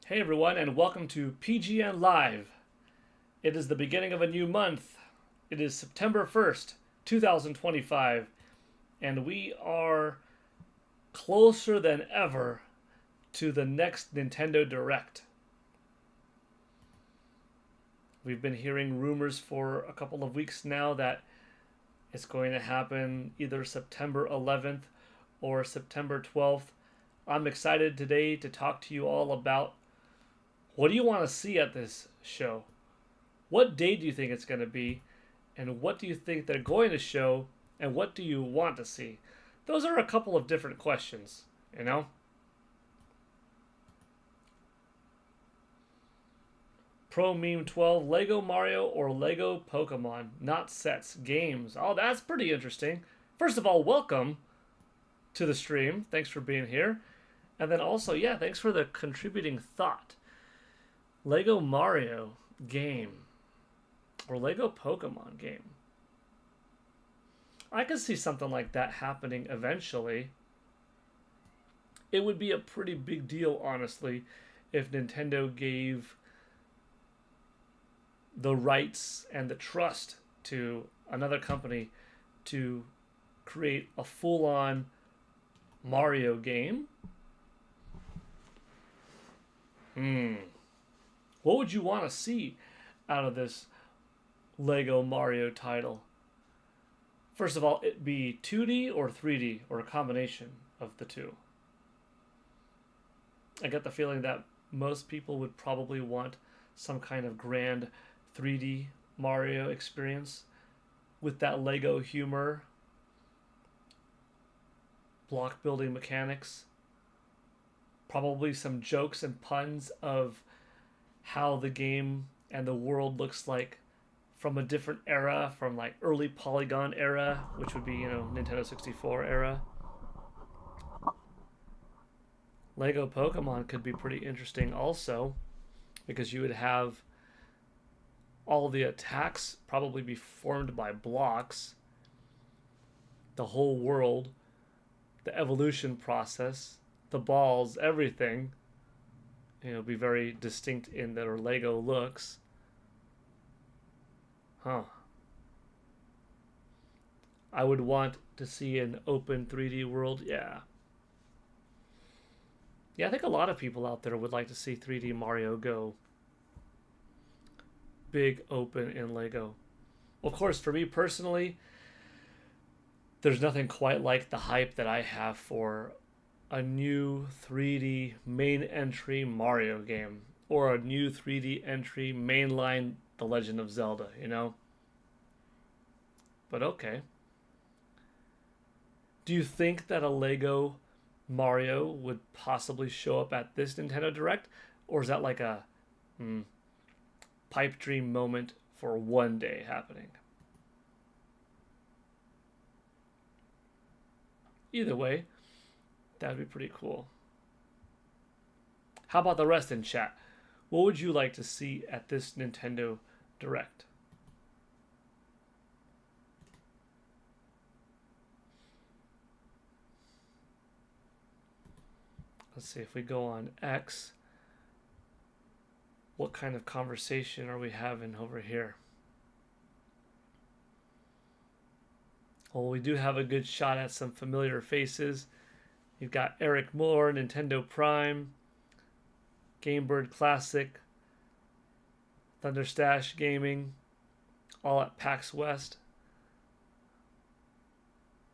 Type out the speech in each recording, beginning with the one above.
Hey everyone, and welcome to PGN Live. It is the beginning of a new month. It is September 1st, 2025, and we are closer than ever to the next Nintendo Direct. We've been hearing rumors for a couple of weeks now that it's going to happen either September 11th or September 12th. I'm excited today to talk to you all about what do you want to see at this show? What day do you think it's going to be? And what do you think they're going to show? And what do you want to see? Those are a couple of different questions, you know? Pro Meme 12, Lego Mario or Lego Pokemon? Not sets, games. Oh, that's pretty interesting. First of all, welcome to the stream. Thanks for being here. And then also, yeah, thanks for the contributing thought. Lego Mario game or Lego Pokemon game. I could see something like that happening eventually. It would be a pretty big deal, honestly, if Nintendo gave the rights and the trust to another company to create a full-on Mario game. What would you want to see out of this Lego Mario title? First of all, it'd be 2D or 3D or a combination of the two. I get the feeling that most people would probably want some kind of grand 3D Mario experience with that Lego humor, block building mechanics, probably some jokes and puns of how the game and the world looks like from a different era, from like early Polygon era, which would be, Nintendo 64 era. Lego Pokemon could be pretty interesting also, because you would have all the attacks probably be formed by blocks, the whole world, the evolution process, the balls, everything. Be very distinct in their Lego looks. I would want to see an open 3D world, yeah. Yeah, I think a lot of people out there would like to see 3D Mario go big open in Lego. Of course, for me personally, there's nothing quite like the hype that I have for a new 3D main entry Mario game or a new 3D entry mainline The Legend of Zelda, But okay. Do you think that a Lego Mario would possibly show up at this Nintendo Direct? Or is that like a pipe dream moment for one day happening? Either way, that would be pretty cool. How about the rest in chat? What would you like to see at this Nintendo Direct? Let's see if we go on X. What kind of conversation are we having over here? Well, we do have a good shot at some familiar faces. You've got Eric Moore, Nintendo Prime, Gamebird Classic, Thunderstash Gaming, all at PAX West.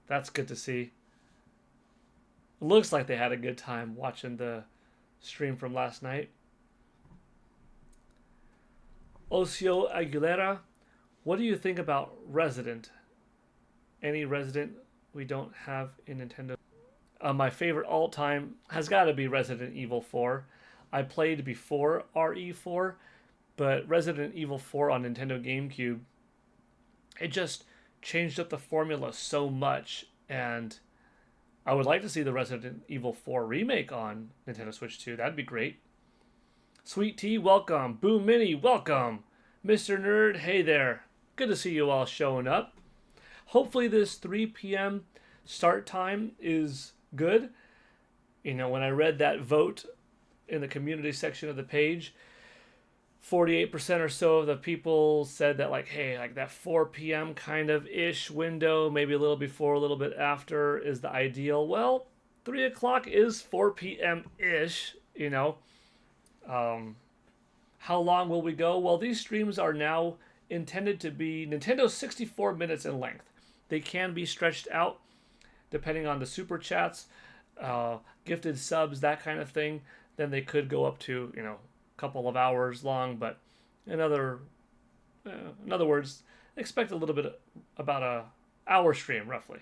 That's good to see. It looks like they had a good time watching the stream from last night. Ocio Aguilera, what do you think about Resident? Any Resident we don't have in Nintendo? My favorite all-time has got to be Resident Evil 4. I played before RE4, but Resident Evil 4 on Nintendo GameCube, it just changed up the formula so much, and I would like to see the Resident Evil 4 remake on Nintendo Switch 2. That'd be great. Sweet Tea, welcome. Boom Mini, welcome. Mr. Nerd, hey there. Good to see you all showing up. Hopefully this 3 p.m. start time is good. When I read that vote in the community section of the page, 48% or so of the people said that, like, hey, like that 4 p.m. kind of ish window, maybe a little before, a little bit after, is the ideal. Well, 3 o'clock is 4 p.m. ish, you know. Um, how long will we go? Well, these streams are now intended to be Nintendo 64 minutes in length. They can be stretched out depending on the super chats, gifted subs, that kind of thing. Then they could go up to, you know, a couple of hours long. But in other words, expect a little bit about a hour stream roughly.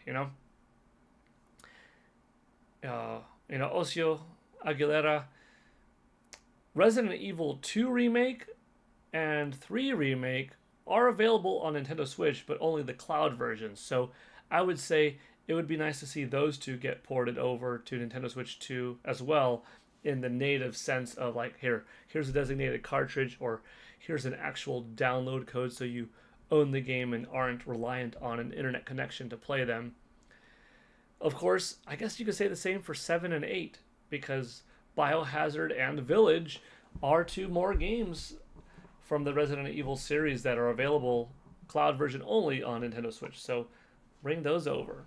Ocio Aguilera, Resident Evil 2 remake and 3 remake are available on Nintendo Switch, but only the cloud versions. So I would say it would be nice to see those two get ported over to Nintendo Switch 2 as well, in the native sense of, like, here's a designated cartridge, or here's an actual download code so you own the game and aren't reliant on an internet connection to play them. Of course, I guess you could say the same for 7 and 8, because Biohazard and Village are 2 more games from the Resident Evil series that are available cloud version only on Nintendo Switch. So bring those over.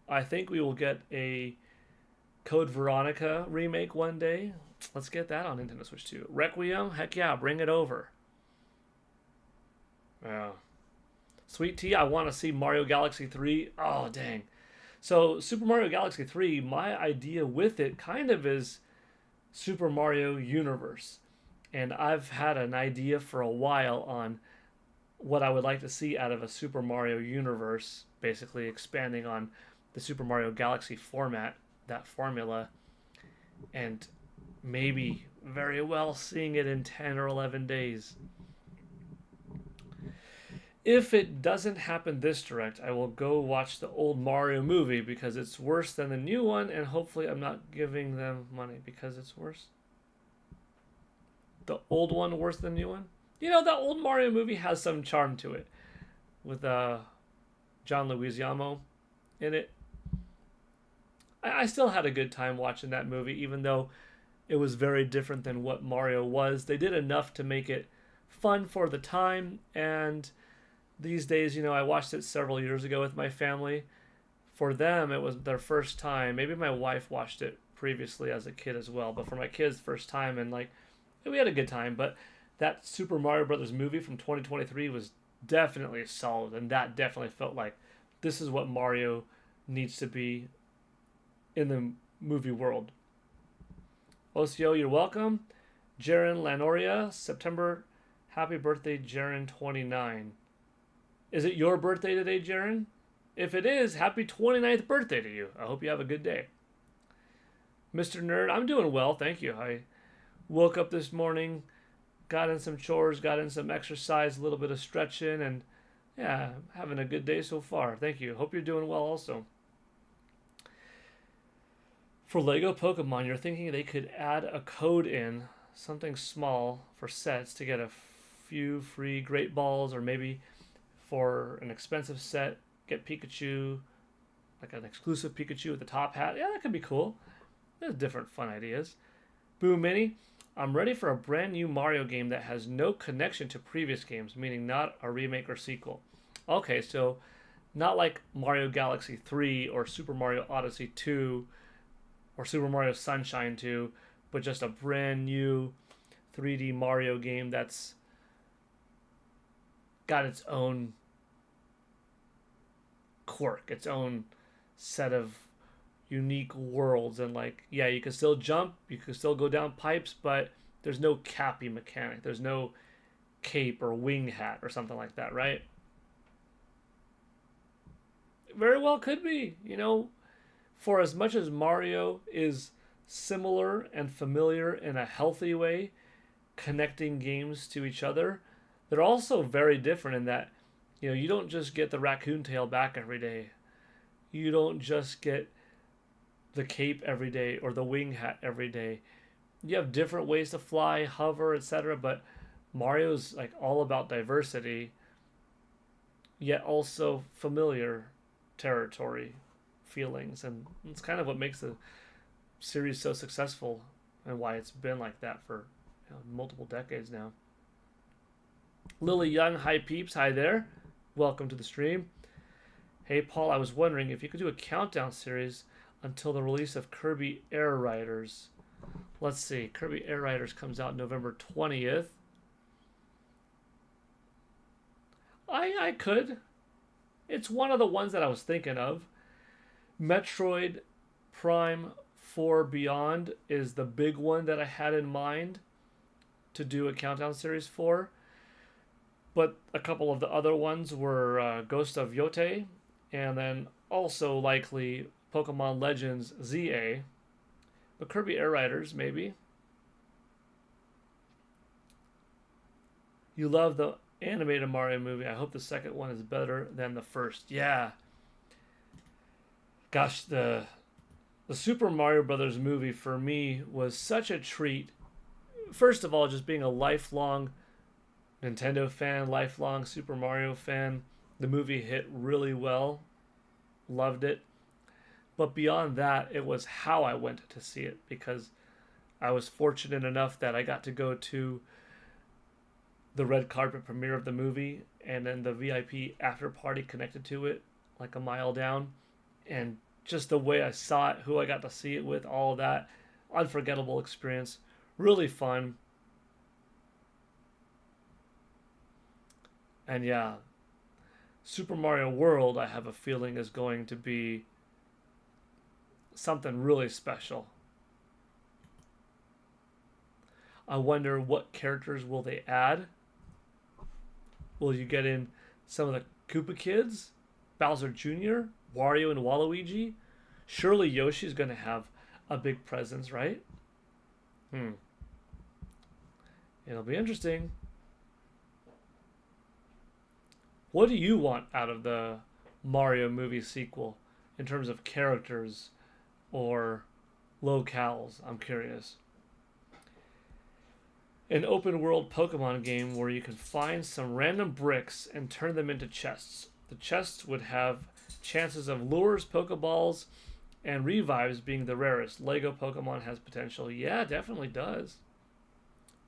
I think we will get a Code Veronica remake one day. Let's get that on Nintendo Switch 2. Requiem, heck yeah, bring it over. Yeah. Sweet Tea, I want to see Mario Galaxy 3. Oh, dang. So, Super Mario Galaxy 3, my idea with it kind of is Super Mario Universe. And I've had an idea for a while on what I would like to see out of a Super Mario Universe, basically expanding on the Super Mario Galaxy format, that formula, and maybe very well seeing it in 10 or 11 days. If it doesn't happen this direct, I will go watch the old Mario movie because it's worse than the new one, and hopefully I'm not giving them money because it's worse. The old one worse than the new one? You know, that old Mario movie has some charm to it, with John Leguizamo in it. I still had a good time watching that movie, even though it was very different than what Mario was. They did enough to make it fun for the time, and these days, you know, I watched it several years ago with my family. For them, it was their first time. Maybe my wife watched it previously as a kid as well, but for my kids, first time, and like, we had a good time. But that Super Mario Brothers movie from 2023 was definitely solid, and that definitely felt like this is what Mario needs to be in the movie world. Ocio, you're welcome. Jaren Lanoria, September. Happy birthday, Jaren29. Is it your birthday today, Jaren? If it is, happy 29th birthday to you. I hope you have a good day. Mr. Nerd, I'm doing well, thank you. I woke up this morning, got in some chores, got in some exercise, a little bit of stretching, and yeah, having a good day so far. Thank you. Hope you're doing well also. For Lego Pokemon, you're thinking they could add a code in, something small for sets to get a few free Great Balls, or maybe for an expensive set, get Pikachu, like an exclusive Pikachu with the top hat. Yeah, that could be cool. There's different fun ideas. Boo Mini, I'm ready for a brand new Mario game that has no connection to previous games, meaning not a remake or sequel. Okay, so not like Mario Galaxy 3 or Super Mario Odyssey 2 or Super Mario Sunshine 2, but just a brand new 3D Mario game that's got its own quirk, its own set of unique worlds, and like, yeah, you can still jump, you can still go down pipes, but there's no cappy mechanic, there's no cape or wing hat or something like that, right? Very well could be, you know, for as much as Mario is similar and familiar in a healthy way, connecting games to each other, they're also very different in that, you know, you don't just get the raccoon tail back every day. You don't just get the cape every day or the wing hat every day. You have different ways to fly, hover, etc. But Mario's like all about diversity, yet also familiar territory feelings, and it's kind of what makes series so successful and why it's been like that for multiple decades now. Lily Young, hi peeps, hi there. Welcome to the stream. Hey Paul, I was wondering if you could do a countdown series until the release of Kirby Air Riders. Let's see, Kirby Air Riders comes out November 20th. I could. It's one of the ones that I was thinking of. Metroid Prime 4 Beyond is the big one that I had in mind to do a countdown series for. But a couple of the other ones were Ghost of Yote, and then also likely Pokemon Legends ZA. But Kirby Air Riders, maybe. You love the animated Mario movie. I hope the second one is better than the first. Yeah. Gosh, the Super Mario Brothers movie for me was such a treat. First of all, just being a lifelong Nintendo fan, lifelong Super Mario fan. The movie hit really well. Loved it. But beyond that, it was how I went to see it, because I was fortunate enough that I got to go to the red carpet premiere of the movie and then the VIP after party connected to it, like a mile down. And just the way I saw it, who I got to see it with, all of that, unforgettable experience. Really fun. And yeah, Super Mario World, I have a feeling, is going to be something really special. I wonder what characters will they add. Will you get in some of the Koopa kids? Bowser Jr., Wario and Waluigi? Surely Yoshi's going to have a big presence, right? It'll be interesting. What do you want out of the Mario movie sequel in terms of characters or locales? I'm curious. An open world Pokemon game where you can find some random bricks and turn them into chests. The chests would have chances of lures, Pokeballs, and revives being the rarest. Lego Pokemon has potential. Yeah, definitely does.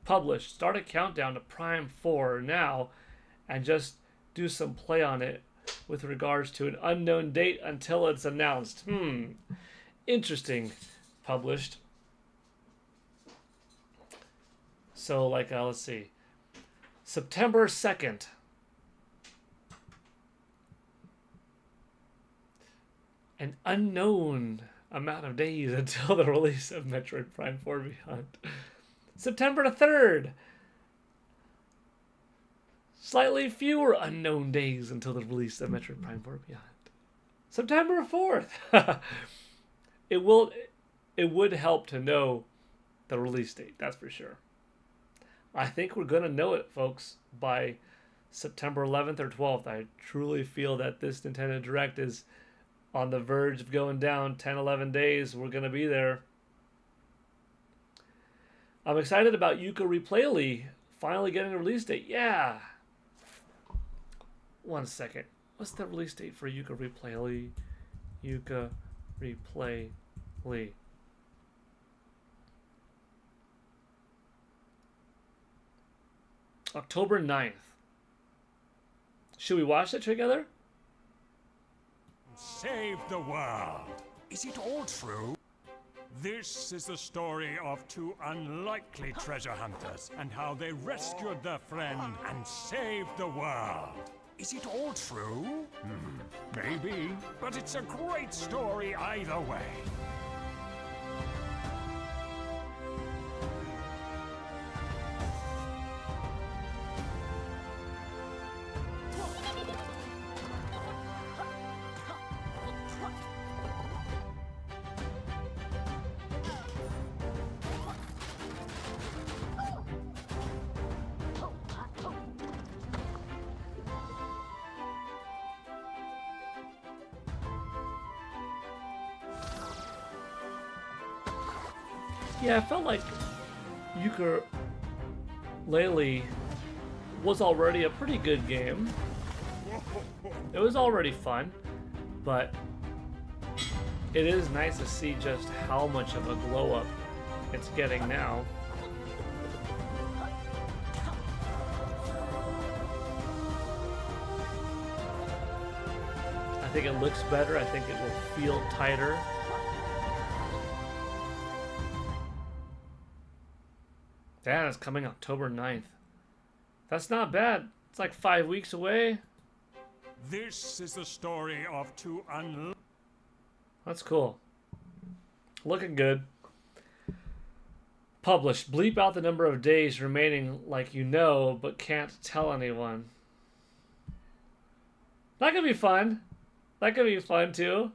Published. Start a countdown to Prime 4 now and just do some play on it with regards to an unknown date until it's announced. Interesting. Published. So, let's see. September 2nd. An unknown amount of days until the release of Metroid Prime 4 Beyond. September 3rd. Slightly fewer unknown days until the release of Metroid Prime 4 Beyond. September 4th. It would help to know the release date, that's for sure. I think we're going to know it, folks, by September 11th or 12th. I truly feel that this Nintendo Direct is on the verge of going down. 10, 11 days, we're going to be there. I'm excited about Yuka Replayly finally getting a release date. Yeah. One second. What's the release date for Yuka Replayly? Yuka Replayly. October 9th. Should we watch it together? Save the world. Is it all true? This is the story of two unlikely treasure hunters and how they rescued their friend and saved the world. Is it all true? Maybe, but it's a great story either way. Yeah, I felt like Yooka-Laylee was already a pretty good game. It was already fun, but it is nice to see just how much of a glow up it's getting now. I think it looks better. I think it will feel tighter. Damn, it's coming October 9th. That's not bad. It's like 5 weeks away. This is the story of two That's cool. Looking good. Published. Bleep out the number of days remaining like you know, but can't tell anyone. That could be fun. That could be fun too.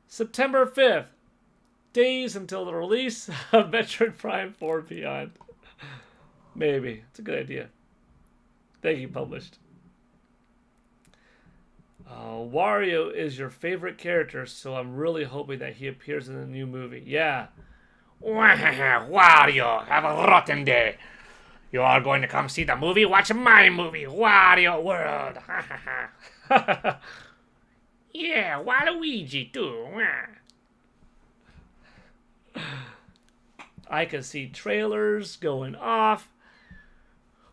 September 5th. Days until the release of Metroid Prime 4 Beyond. Maybe. It's a good idea. Thank you, published. Wario is your favorite character, so I'm really hoping that he appears in the new movie. Yeah. Wario, have a rotten day. You are going to come see the movie? Watch my movie, Wario World. Yeah, Waluigi too. I could see trailers going off.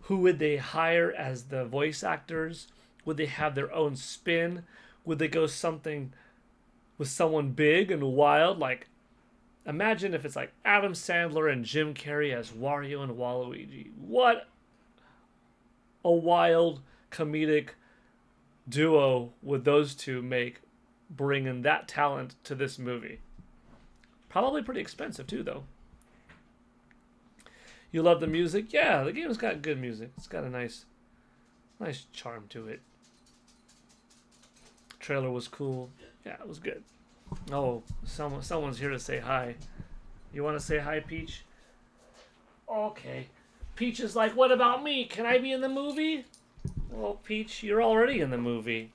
Who would they hire as the voice actors? Would they have their own spin? Would they go something with someone big and wild? Like, imagine if it's like Adam Sandler and Jim Carrey as Wario and Waluigi. What a wild comedic duo would those two make, bringing that talent to this movie. Probably pretty expensive too, though. You love the music? Yeah, the game's got good music. It's got a nice charm to it. Trailer was cool. Yeah, it was good. Oh, someone's here to say hi. You want to say hi, Peach? Okay. Peach is like, what about me? Can I be in the movie? Well, Peach, you're already in the movie.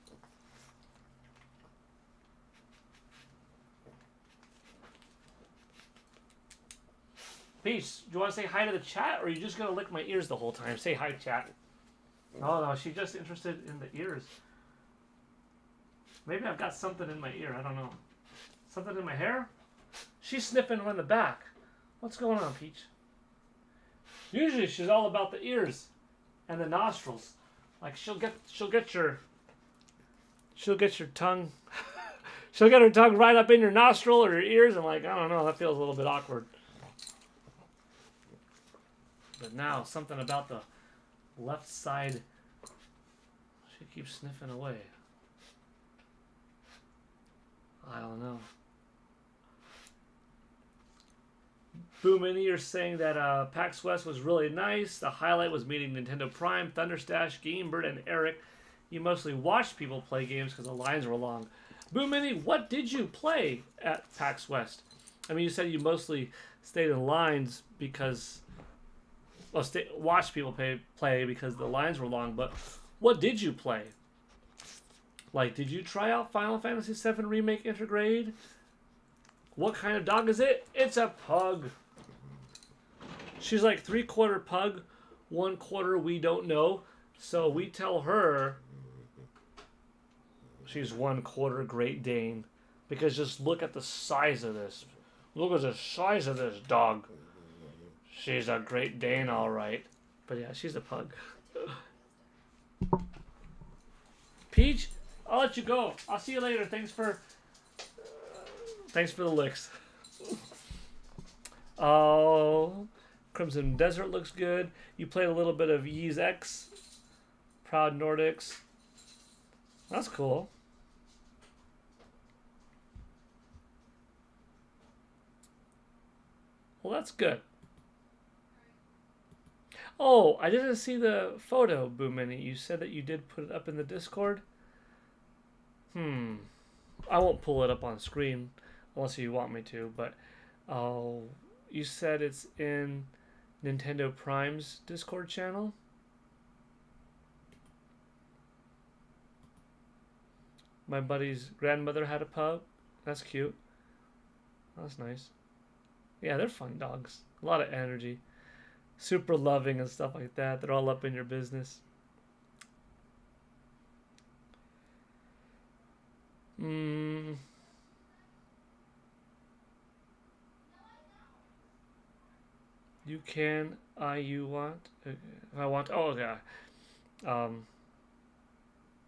Peace. Do you want to say hi to the chat, or are you just going to lick my ears the whole time? Say hi, chat. Oh, no, she's just interested in the ears. Maybe I've got something in my ear. I don't know. Something in my hair? She's sniffing on the back. What's going on, Peach? Usually she's all about the ears and the nostrils. Like she'll get your tongue. She'll get her tongue right up in your nostril or your ears, and like, I don't know, that feels a little bit awkward. But now, something about the left side, she keeps sniffing away. I don't know. Boo Mini, you're saying that PAX West was really nice. The highlight was meeting Nintendo Prime, Thunderstash, Gamebird, and Eric. You mostly watched people play games because the lines were long. Boo Mini, what did you play at PAX West? I mean, you said you mostly stayed in lines because... Well, watch people play because the lines were long, but what did you play? Like, did you try out Final Fantasy VII Remake Intergrade? What kind of dog is it? It's a pug. She's like 3/4 pug, 1/4 we don't know. So we tell her she's 1/4 Great Dane. Because just look at the size of this. Look at the size of this dog. She's a Great Dane, all right. But yeah, she's a pug. Peach, I'll let you go. I'll see you later. Thanks for the licks. Oh, Crimson Desert looks good. You played a little bit of Ys X, Proud Nordics. That's cool. Well, that's good. Oh, I didn't see the photo, Boo Mini. You said that you did put it up in the Discord? I won't pull it up on screen unless you want me to, but you said it's in Nintendo Prime's Discord channel? My buddy's grandmother had a pug. That's cute. That's nice. Yeah, they're fun dogs. A lot of energy. Super loving and stuff like that. They're all up in your business. Mm, you can, you want. I want. Oh, yeah. Um,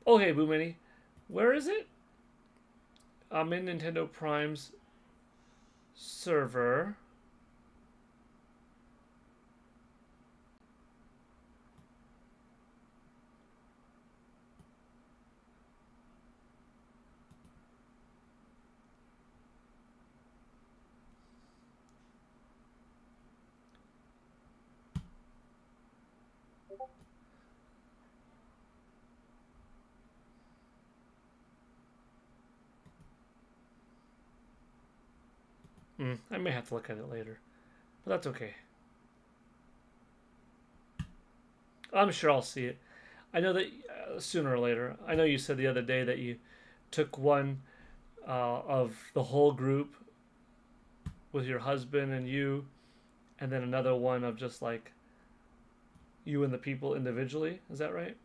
okay, Boo Mini. Where is it? I'm in Nintendo Prime's server. I may have to look at it later, but that's okay. I'm sure I'll see it. I know that sooner or later. I know you said the other day that you took one of the whole group with your husband and you, and then another one of just like you and the people individually. Is that right?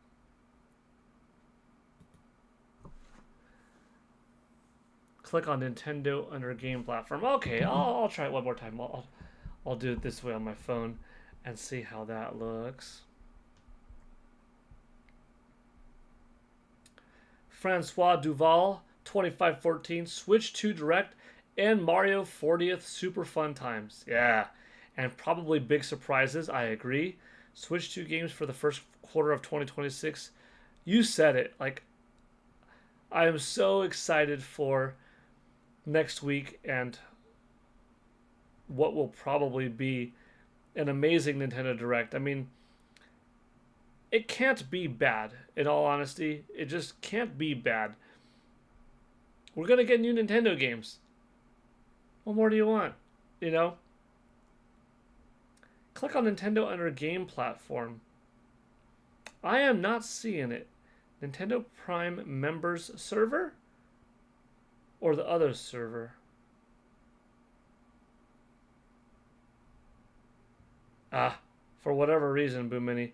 Click on Nintendo under game platform. Okay, I'll try it one more time. I'll do it this way on my phone and see how that looks. Francois Duval, 2514, Switch 2 Direct, and Mario 40th Super Fun Times. Yeah, and probably big surprises, I agree. Switch 2 games for the first quarter of 2026. You said it. Like, I am so excited for next week and what will probably be an amazing Nintendo Direct. I mean, it can't be bad, in all honesty. It just can't be bad. We're going to get new Nintendo games. What more do you want? You know? Click on Nintendo under game platform. I am not seeing it. Nintendo Prime members server? Or the other server? For whatever reason, Boomini,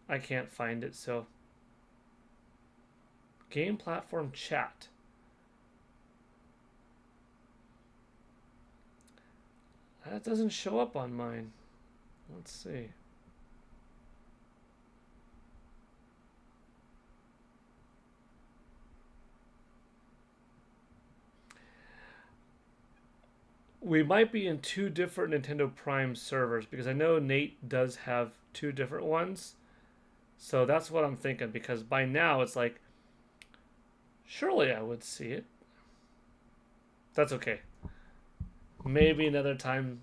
I can't find it, so. Game platform chat. That doesn't show up on mine. Let's see. We might be in two different Nintendo Prime servers because I know Nate does have two different ones. So that's what I'm thinking, because by now it's like, surely I would see it. That's okay. Maybe another time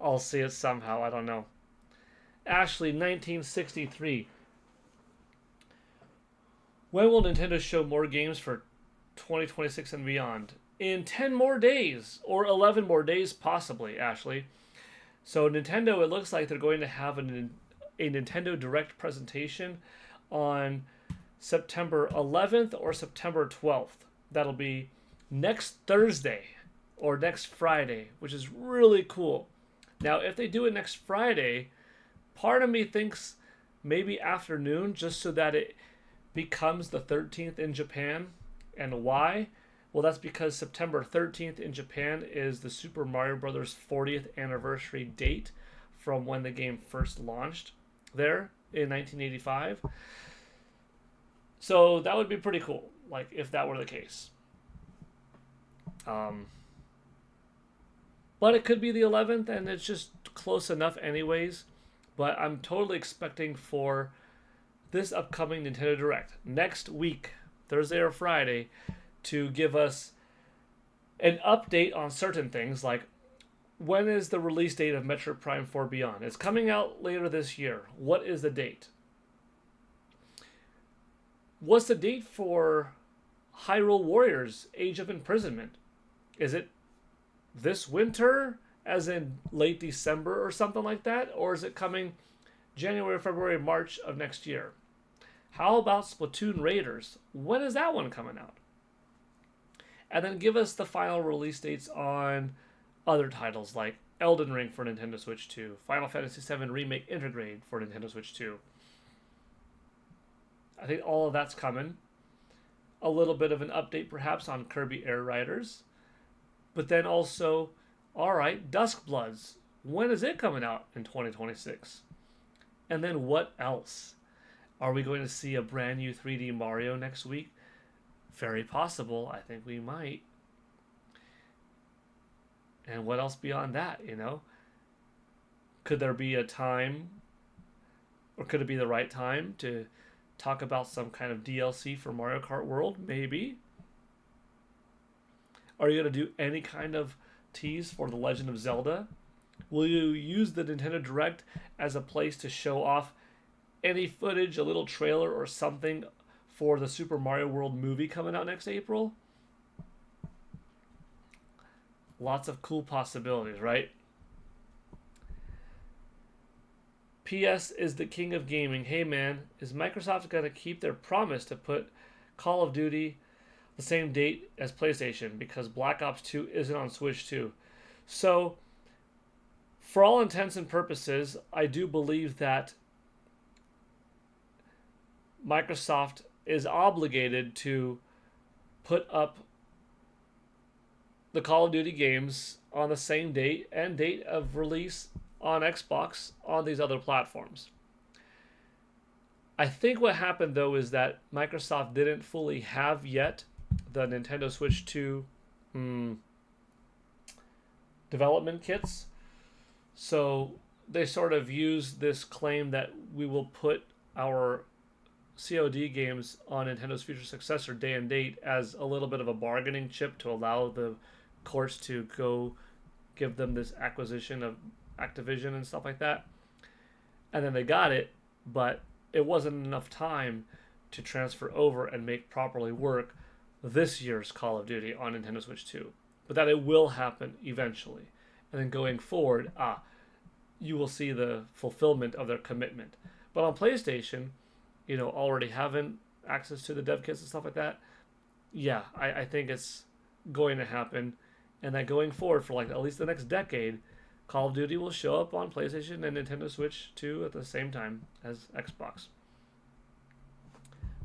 I'll see it somehow. I don't know. Ashley, 1963. When will Nintendo show more games for 2026 and beyond? In 10 more days, or 11 more days, possibly, Ashley. So, Nintendo, it looks like they're going to have a Nintendo Direct presentation on September 11th or September 12th. That'll be next Thursday or next Friday, which is really cool. Now, if they do it next Friday, part of me thinks maybe afternoon, just so that it becomes the 13th in Japan. And why? Well, that's because September 13th in Japan is the Super Mario Bros. 40th anniversary date from when the game first launched there in 1985. So that would be pretty cool, like, if that were the case. But it could be the 11th, and it's just close enough anyways. But I'm totally expecting for this upcoming Nintendo Direct next week, Thursday or Friday, to give us an update on certain things, like when is the release date of Metroid Prime 4 Beyond? It's coming out later this year. What is the date? What's the date for Hyrule Warriors Age of Imprisonment? Is it this winter, as in late December or something like that? Or is it coming January, February, March of next year? How about Splatoon Raiders? When is that one coming out? And then give us the final release dates on other titles like Elden Ring for Nintendo Switch 2, Final Fantasy VII Remake Intergrade for Nintendo Switch 2. I think all of that's coming. a little bit of an update perhaps on Kirby Air Riders. But then also, all right, Dusk Bloods. When is it coming out in 2026? And then what else? Are we going to see a brand new 3D Mario next week? Very possible. I think we might. And what else beyond that, you know? Could there be a time, or could it be the right time to talk about some kind of DLC for Mario Kart World? Maybe. Are you going to do any kind of tease for The Legend of Zelda? Will you use the Nintendo Direct as a place to show off any footage, a little trailer or something for the Super Mario World movie coming out next April? Lots of cool possibilities, right? PS is the king of gaming. Hey man, is Microsoft going to keep their promise to put Call of Duty the same date as PlayStation, because Black Ops 2 isn't on Switch 2? So, for all intents and purposes, I do believe that Microsoft is obligated to put up the Call of Duty games on the same date and date of release on Xbox on these other platforms. I think what happened though is that Microsoft didn't fully have yet the Nintendo Switch 2 development kits. So they sort of used this claim that we will put our COD games on Nintendo's future successor day and date as a little bit of a bargaining chip to allow the courts to go give them this acquisition of Activision and stuff like that. And then they got it, but it wasn't enough time to transfer over and make properly work this year's Call of Duty on Nintendo Switch 2. But that it will happen eventually. And then going forward, you will see the fulfillment of their commitment. But on PlayStation, you know, already having access to the dev kits and stuff like that, yeah, I think it's going to happen. And that going forward for like at least the next decade, Call of Duty will show up on PlayStation and Nintendo Switch 2 at the same time as Xbox.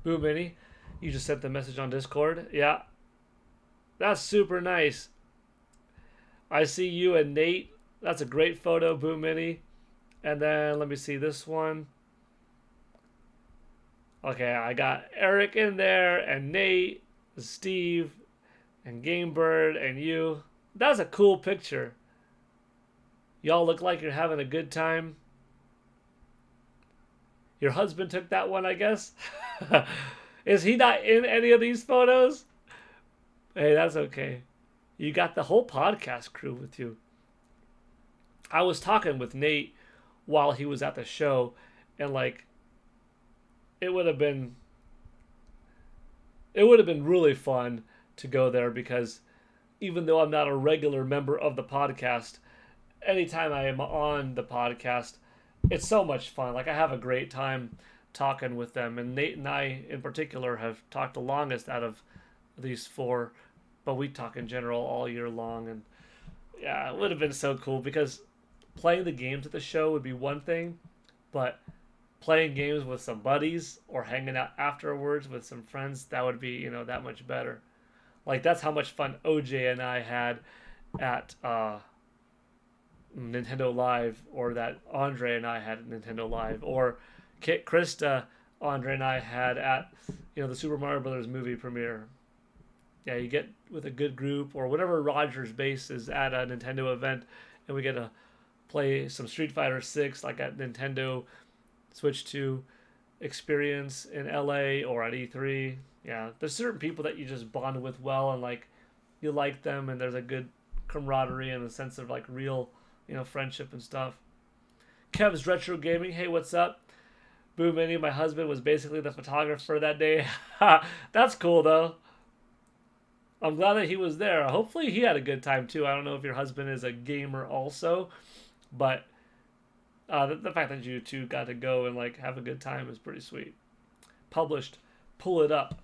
Boo Mini, you just sent the message on Discord. Yeah, that's super nice. I see you and Nate. That's a great photo, Boo Mini. And then let me see this one. Okay, I got Eric in there, and Nate, Steve, and Gamebird, and you. That's a cool picture. Y'all look like you're having a good time. Your husband took that one, I guess. Is he not in any of these photos? Hey, that's okay. You got the whole podcast crew with you. I was talking with Nate while he was at the show, and like, it would have been really fun to go there, because even though I'm not a regular member of the podcast, anytime I am on the podcast, it's so much fun. Like, I have a great time talking with them, and Nate and I in particular have talked the longest out of these four, but we talk in general all year long. And yeah, it would have been so cool, because playing the games at the show would be one thing, but playing games with some buddies or hanging out afterwards with some friends, that would be, you know, that much better. Like, that's how much fun OJ and I had at Nintendo Live, or that Andre and I had at Nintendo Live, or Kit Krista, Andre and I had at, you know, the Super Mario Brothers movie premiere. Yeah, you get with a good group, or whatever Rogers base is at a Nintendo event, and we get to play some Street Fighter 6 like at Nintendo Switch 2 experience in LA or at E3. Yeah, there's certain people that you just bond with well, and like, you like them, and there's a good camaraderie and a sense of like real, you know, friendship and stuff. Kev's Retro Gaming, hey, what's up? Boo Mini, my husband was basically the photographer that day. That's cool though. I'm glad that he was there. Hopefully he had a good time too. I don't know if your husband is a gamer also, but the fact that you two got to go and like have a good time is pretty sweet. Published, pull it up.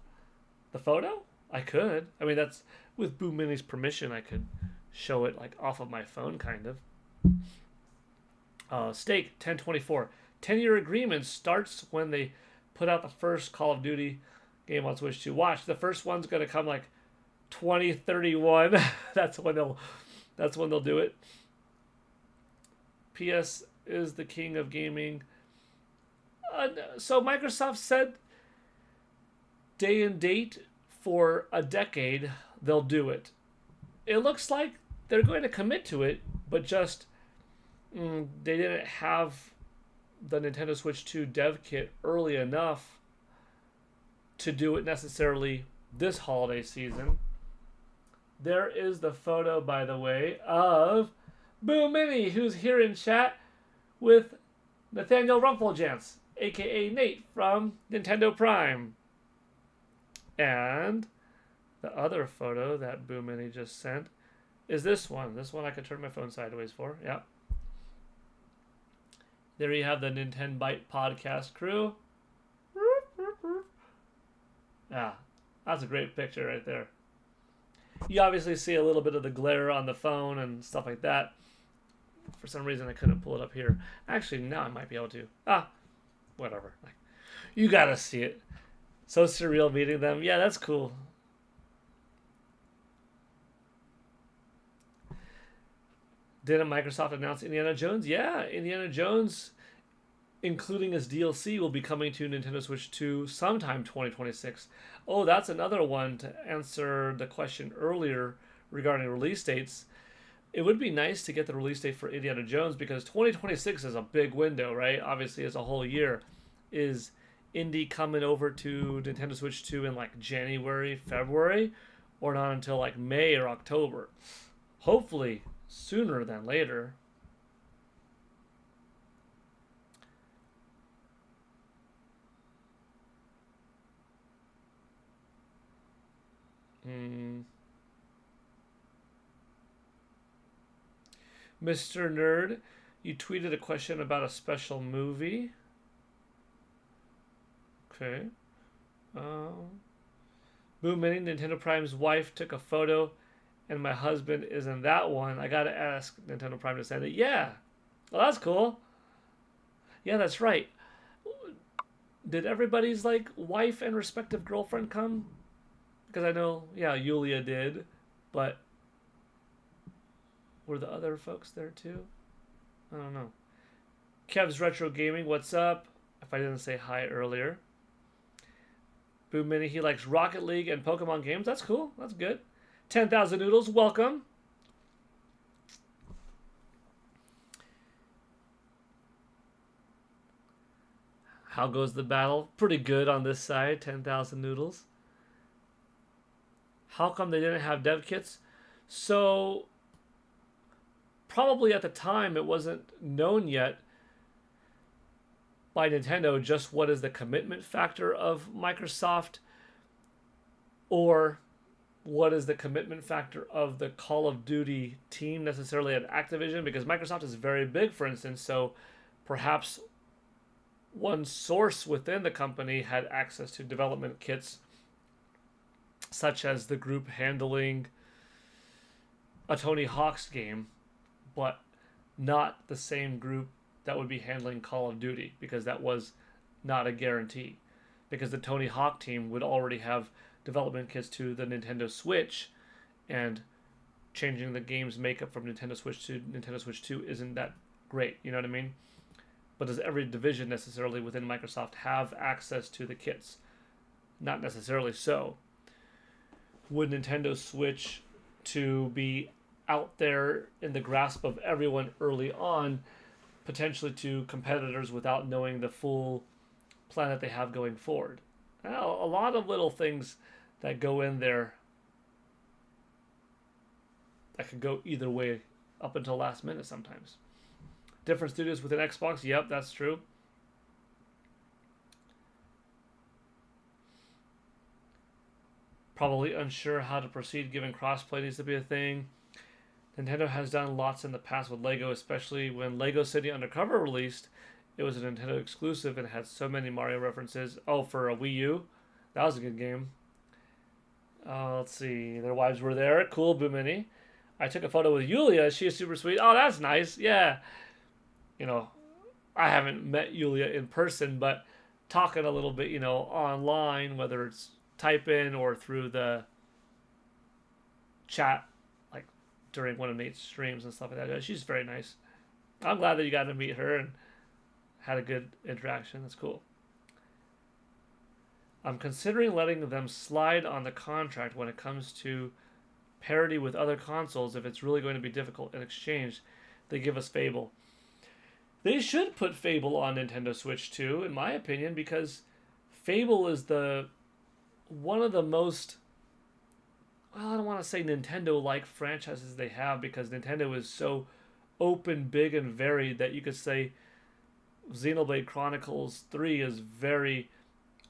The photo? I could. I mean, that's with Boo Mini's permission. I could show it like off of my phone, kind of. Steak 1024. 10-year agreement starts when they put out the first Call of Duty game on Switch 2. Watch, the first one's gonna come like 2031. That's when they'll do it. PS is the king of gaming. So Microsoft said day and date for a decade they'll do it. It looks like they're going to commit to it, but just they didn't have the Nintendo Switch 2 dev kit early enough to do it necessarily this holiday season. There is the photo, by the way, of Boo Mini, who's here in chat with Nathaniel Rumpeljans, aka Nate from Nintendo Prime. And the other photo that Boo Mini just sent is this one. This one I can turn my phone sideways for. Yeah. There you have the Nintendo Byte podcast crew. Yeah, that's a great picture right there. You obviously see a little bit of the glare on the phone and stuff like that. For some reason, I couldn't pull it up here. Actually, now I might be able to. Whatever. You gotta see it. So surreal meeting them. Yeah, that's cool. Didn't Microsoft announce Indiana Jones? Yeah, Indiana Jones, including his DLC, will be coming to Nintendo Switch 2 sometime 2026. Oh, that's another one to answer the question earlier regarding release dates. It would be nice to get the release date for Indiana Jones because 2026 is a big window, right? Obviously, it's a whole year. Is Indy coming over to Nintendo Switch 2 in like January, February, or not until like May or October? Hopefully sooner than later. Mr. Nerd, you tweeted a question about a special movie. Okay. Boom Mini, Nintendo Prime's wife took a photo and my husband is in that one. I gotta ask Nintendo Prime to send it. Yeah. Well, that's cool. Yeah, that's right. Did everybody's like wife and respective girlfriend come? Because I know, yeah, Yulia did, but were the other folks there too? I don't know. Kev's Retro Gaming, what's up? If I didn't say hi earlier. Boom Mini, he likes Rocket League and Pokemon games. That's cool. That's good. 10,000 Noodles, welcome. How goes the battle? Pretty good on this side, 10,000 Noodles. How come they didn't have dev kits? So, probably at the time it wasn't known yet by Nintendo just what is the commitment factor of Microsoft or what is the commitment factor of the Call of Duty team necessarily at Activision, because Microsoft is very big, for instance, so perhaps one source within the company had access to development kits such as the group handling a Tony Hawk's game, but not the same group that would be handling Call of Duty, because that was not a guarantee. Because the Tony Hawk team would already have development kits to the Nintendo Switch, and changing the game's makeup from Nintendo Switch to Nintendo Switch 2 isn't that great, you know what I mean? But does every division necessarily within Microsoft have access to the kits? Not necessarily so. Would Nintendo Switch to be out there in the grasp of everyone early on, potentially to competitors without knowing the full plan that they have going forward? Well, a lot of little things that go in there that could go either way up until last minute sometimes. Different studios within Xbox, yep, that's true. Probably unsure how to proceed given crossplay needs to be a thing. Nintendo has done lots in the past with Lego, especially when Lego City Undercover released. It was a Nintendo exclusive and had so many Mario references. Oh, for a Wii U? That was a good game. Let's see. Their wives were there. Cool, Boo Mini. I took a photo with Yulia. She is super sweet. Oh, that's nice. Yeah. You know, I haven't met Yulia in person, but talking a little bit, online, whether it's type in or through the chat, like during one of Nate's streams and stuff like that. She's very nice. I'm glad that you got to meet her and had a good interaction. That's cool. I'm considering letting them slide on the contract when it comes to parity with other consoles if it's really going to be difficult. In exchange, they give us Fable. They should put Fable on Nintendo Switch too, in my opinion, because Fable is one of the most, well, I don't want to say Nintendo-like franchises they have, because Nintendo is so open, big, and varied that you could say Xenoblade Chronicles 3 is very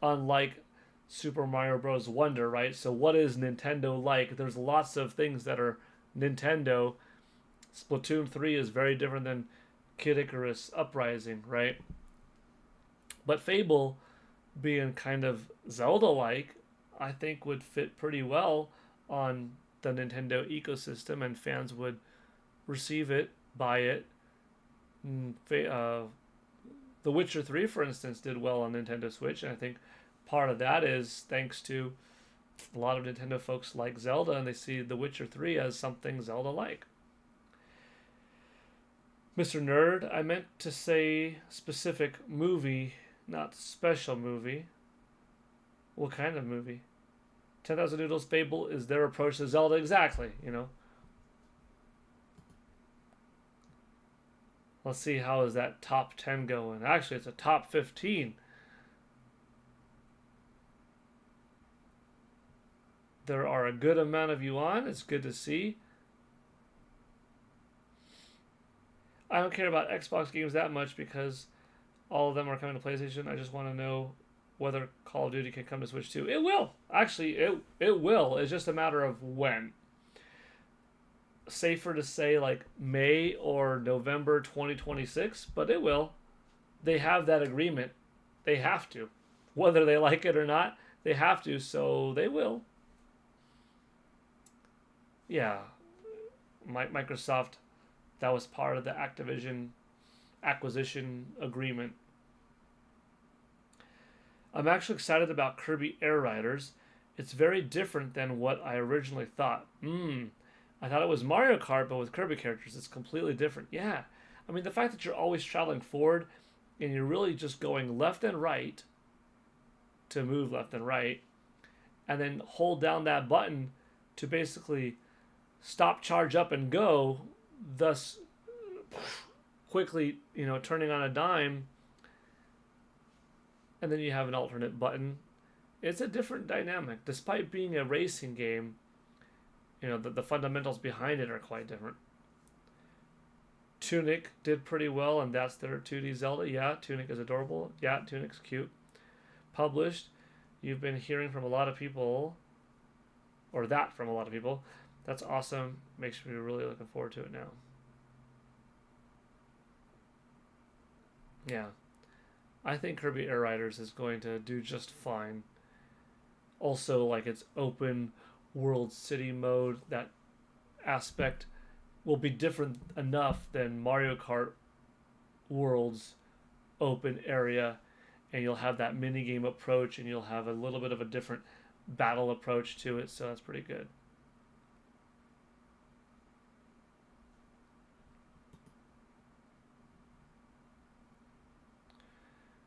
unlike Super Mario Bros. Wonder, right? So what is Nintendo like? There's lots of things that are Nintendo. Splatoon 3 is very different than Kid Icarus Uprising, right? But Fable, being kind of Zelda-like, I think would fit pretty well on the Nintendo ecosystem, and fans would receive it, buy it. The Witcher 3, for instance, did well on Nintendo Switch, and I think part of that is thanks to a lot of Nintendo folks like Zelda, and they see The Witcher 3 as something Zelda-like. Mr. Nerd, I meant to say specific movie, not special movie. What kind of movie? 10,000 Noodles Fable is their approach to Zelda, exactly, Let's see how is that top 10 going. Actually, it's a top 15. There are a good amount of you on. It's good to see. I don't care about Xbox games that much because all of them are coming to PlayStation. I just want to know whether Call of Duty can come to Switch too. It will. Actually, it will. It's just a matter of when. Safer to say like May or November 2026, but it will. They have that agreement. They have to. Whether they like it or not, they have to, so they will. Yeah. Microsoft, that was part of the Activision acquisition agreement. I'm actually excited about Kirby Air Riders. It's very different than what I originally thought. I thought it was Mario Kart, but with Kirby characters. It's completely different. Yeah. I mean, the fact that you're always traveling forward and you're really just going left and right to move left and right, and then hold down that button to basically stop, charge up, and go, thus quickly, turning on a dime, and then you have an alternate button. It's a different dynamic. Despite being a racing game, the fundamentals behind it are quite different. Tunic did pretty well, and that's their 2D Zelda. Yeah, Tunic is adorable. Yeah, Tunic's cute. Published. You've been hearing from a lot of people, or that from a lot of people. That's awesome. Makes me really looking forward to it now. Yeah. I think Kirby Air Riders is going to do just fine. Also, like, its open world city mode, that aspect will be different enough than Mario Kart World's open area, and you'll have that minigame approach, and you'll have a little bit of a different battle approach to it, so that's pretty good.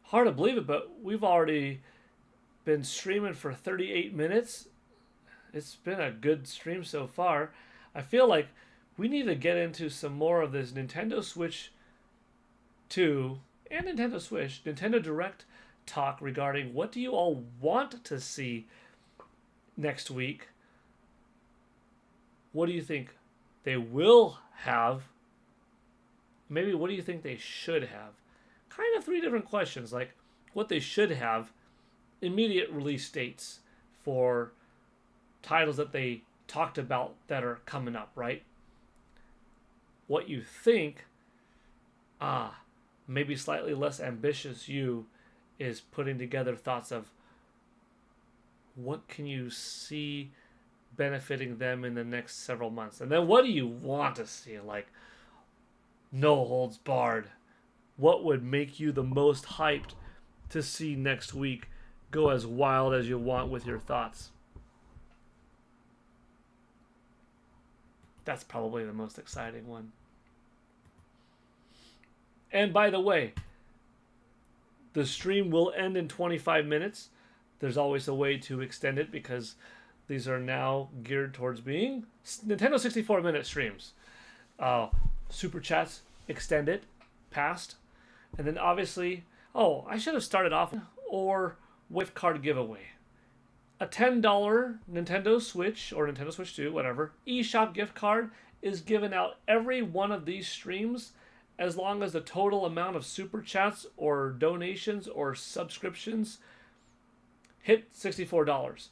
Hard to believe it, but we've already been streaming for 38 minutes. It's been a good stream so far. I feel like we need to get into some more of this Nintendo Switch 2 and Nintendo Switch, Nintendo Direct talk regarding what do you all want to see next week. What do you think they will have? Maybe what do you think they should have? Kind of three different questions, like what they should have, immediate release dates for titles that they talked about that are coming up, right? What you think, maybe slightly less ambitious you is putting together thoughts of what can you see benefiting them in the next several months. And then what do you want to see? Like, no holds barred. What would make you the most hyped to see next week go as wild as you want with your thoughts. That's probably the most exciting one. And by the way, the stream will end in 25 minutes. There's always a way to extend it because these are now geared towards being Nintendo 64-minute streams. Super chats, extend it, past. And then obviously, I should have started off or gift card giveaway. A $10 Nintendo Switch or Nintendo Switch 2, whatever, eShop gift card is given out every one of these streams as long as the total amount of super chats or donations or subscriptions hit $64.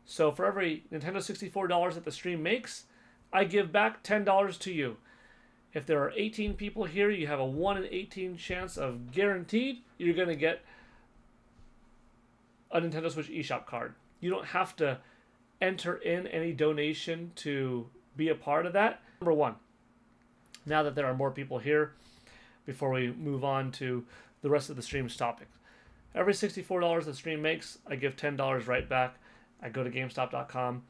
So for every Nintendo $64 that the stream makes, I give back $10 to you. If there are 18 people here, you have a 1 in 18 chance of guaranteed you're going to get a Nintendo Switch eShop card. You don't have to enter in any donation to be a part of that. Number one, now that there are more people here, before we move on to the rest of the stream's topics. Every $64 the stream makes, I give $10 right back. I go to GameStop.com,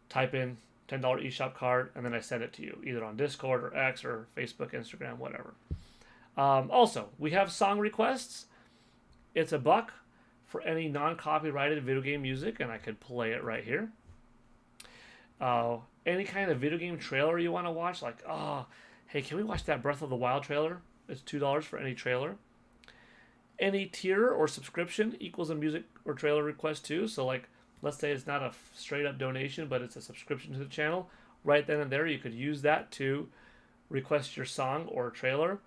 type in $10 eShop card, and then I send it to you, either on Discord or X or Facebook, Instagram, whatever. Also, we have song requests. It's $1 for any non-copyrighted video game music, and I could play it right here. Any kind of video game trailer you want to watch, like, hey, can we watch that Breath of the Wild trailer? It's $2 for any trailer. Any tier or subscription equals a music or trailer request too. So like, let's say it's not a straight up donation, but it's a subscription to the channel. Right then and there, you could use that to request your song or trailer.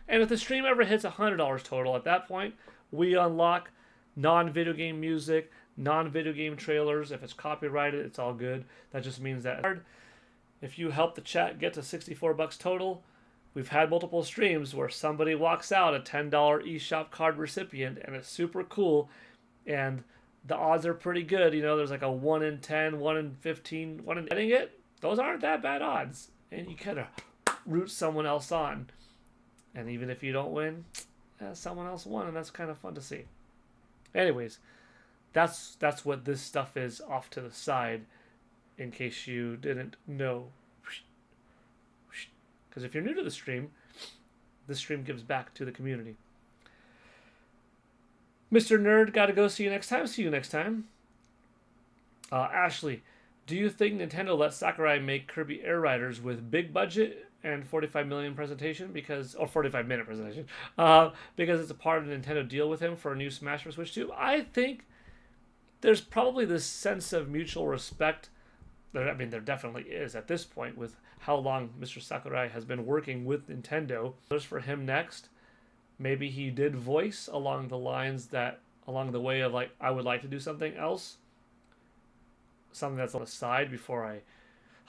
And if the stream ever hits $100 total, at that point, we unlock non-video game music, non-video game trailers. If it's copyrighted, it's all good. That just means that if you help the chat get to $64 total, we've had multiple streams where somebody walks out a $10 eShop card recipient, and it's super cool, and the odds are pretty good. You know, there's like a 1 in 10, 1 in 15, 1 in getting it. Those aren't that bad odds, and you kind of root someone else on. And even if you don't win, someone else won, and that's kind of fun to see. Anyways, that's what this stuff is off to the side, in case you didn't know. Because if you're new to the stream, this stream gives back to the community. Mr. Nerd, gotta go. See you next time. See you next time. Ashley, do you think Nintendo let Sakurai make Kirby Air Riders with big budget and 45 million presentation or 45 minute presentation because it's a part of the Nintendo deal with him for a new Smash for Switch 2? I think there's probably this sense of mutual respect. I mean, there definitely is at this point with how long Mr. Sakurai has been working with Nintendo. There's for him next. Maybe he did voice along the way of like, I would like to do something else. Something that's on the side before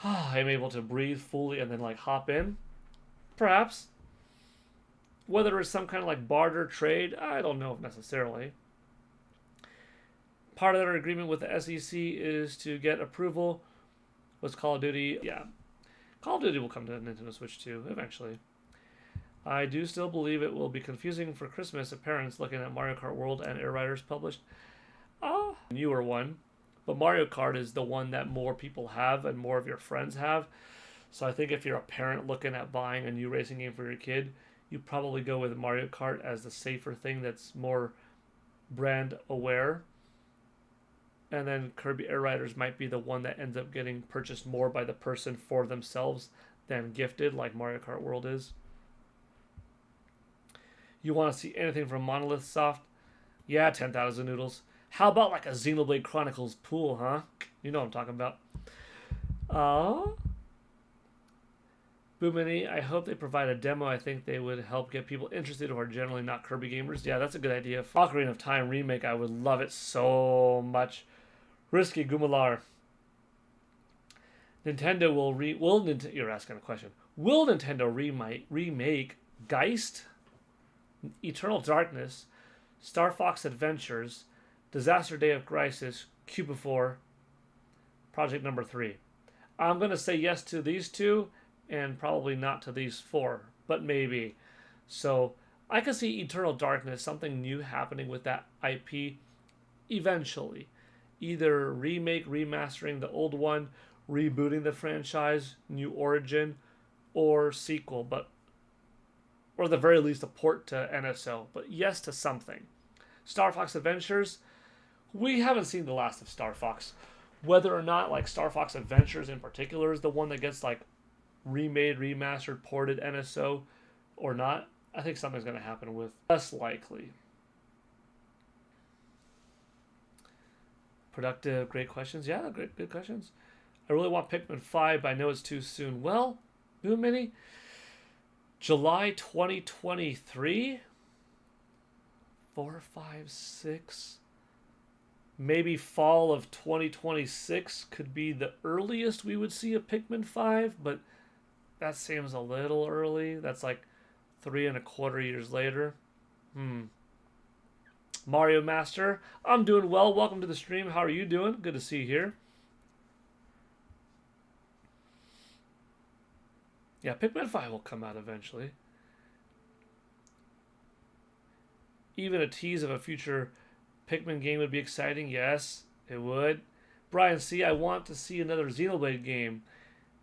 I'm able to breathe fully and then like hop in. Perhaps. Whether it's some kind of like barter trade, I don't know if necessarily. Part of their agreement with the SEC is to get approval. Was Call of Duty? Yeah. Call of Duty will come to Nintendo Switch 2 eventually. I do still believe it will be confusing for Christmas if parents looking at Mario Kart World and Air Riders published. Newer one. But Mario Kart is the one that more people have and more of your friends have. So I think if you're a parent looking at buying a new racing game for your kid, you probably go with Mario Kart as the safer thing that's more brand aware. And then Kirby Air Riders might be the one that ends up getting purchased more by the person for themselves than gifted, like Mario Kart World is. You want to see anything from Monolith Soft? Yeah, 10,000 noodles. How about like a Xenoblade Chronicles pool, huh? You know what I'm talking about. Boomini, I hope they provide a demo. I think they would help get people interested who are generally not Kirby gamers. Yeah, that's a good idea. Ocarina of Time remake, I would love it so much. Risky Gumalar. Nintendo you're asking a question. Will Nintendo remake Geist, Eternal Darkness, Star Fox Adventures, Disaster Day of Crisis, Cubifor, Project Number 3? I'm going to say yes to these two and probably not to these four, but maybe. So I could see Eternal Darkness, something new happening with that IP eventually. Either remake, remastering the old one, rebooting the franchise, new origin, or sequel, but or at the very least a port to NSO. But yes to something. Star Fox Adventures, we haven't seen the last of Star Fox. Whether or not like Star Fox Adventures in particular is the one that gets like remade, remastered, ported NSO or not, I think something's going to happen with. Less likely. Productive, great questions. Yeah, good questions. I really want Pikmin 5, but I know it's too soon. Well, new mini, July 2023, 4, 5, 6, maybe fall of 2026 could be the earliest we would see a Pikmin 5, but that seems a little early. That's like 3.25 years later. Mario Master, I'm doing well. Welcome to the stream. How are you doing? Good to see you here. Yeah, Pikmin 5 will come out eventually. Even a tease of a future Pikmin game would be exciting. Yes, it would. Brian C., I want to see another Xenoblade game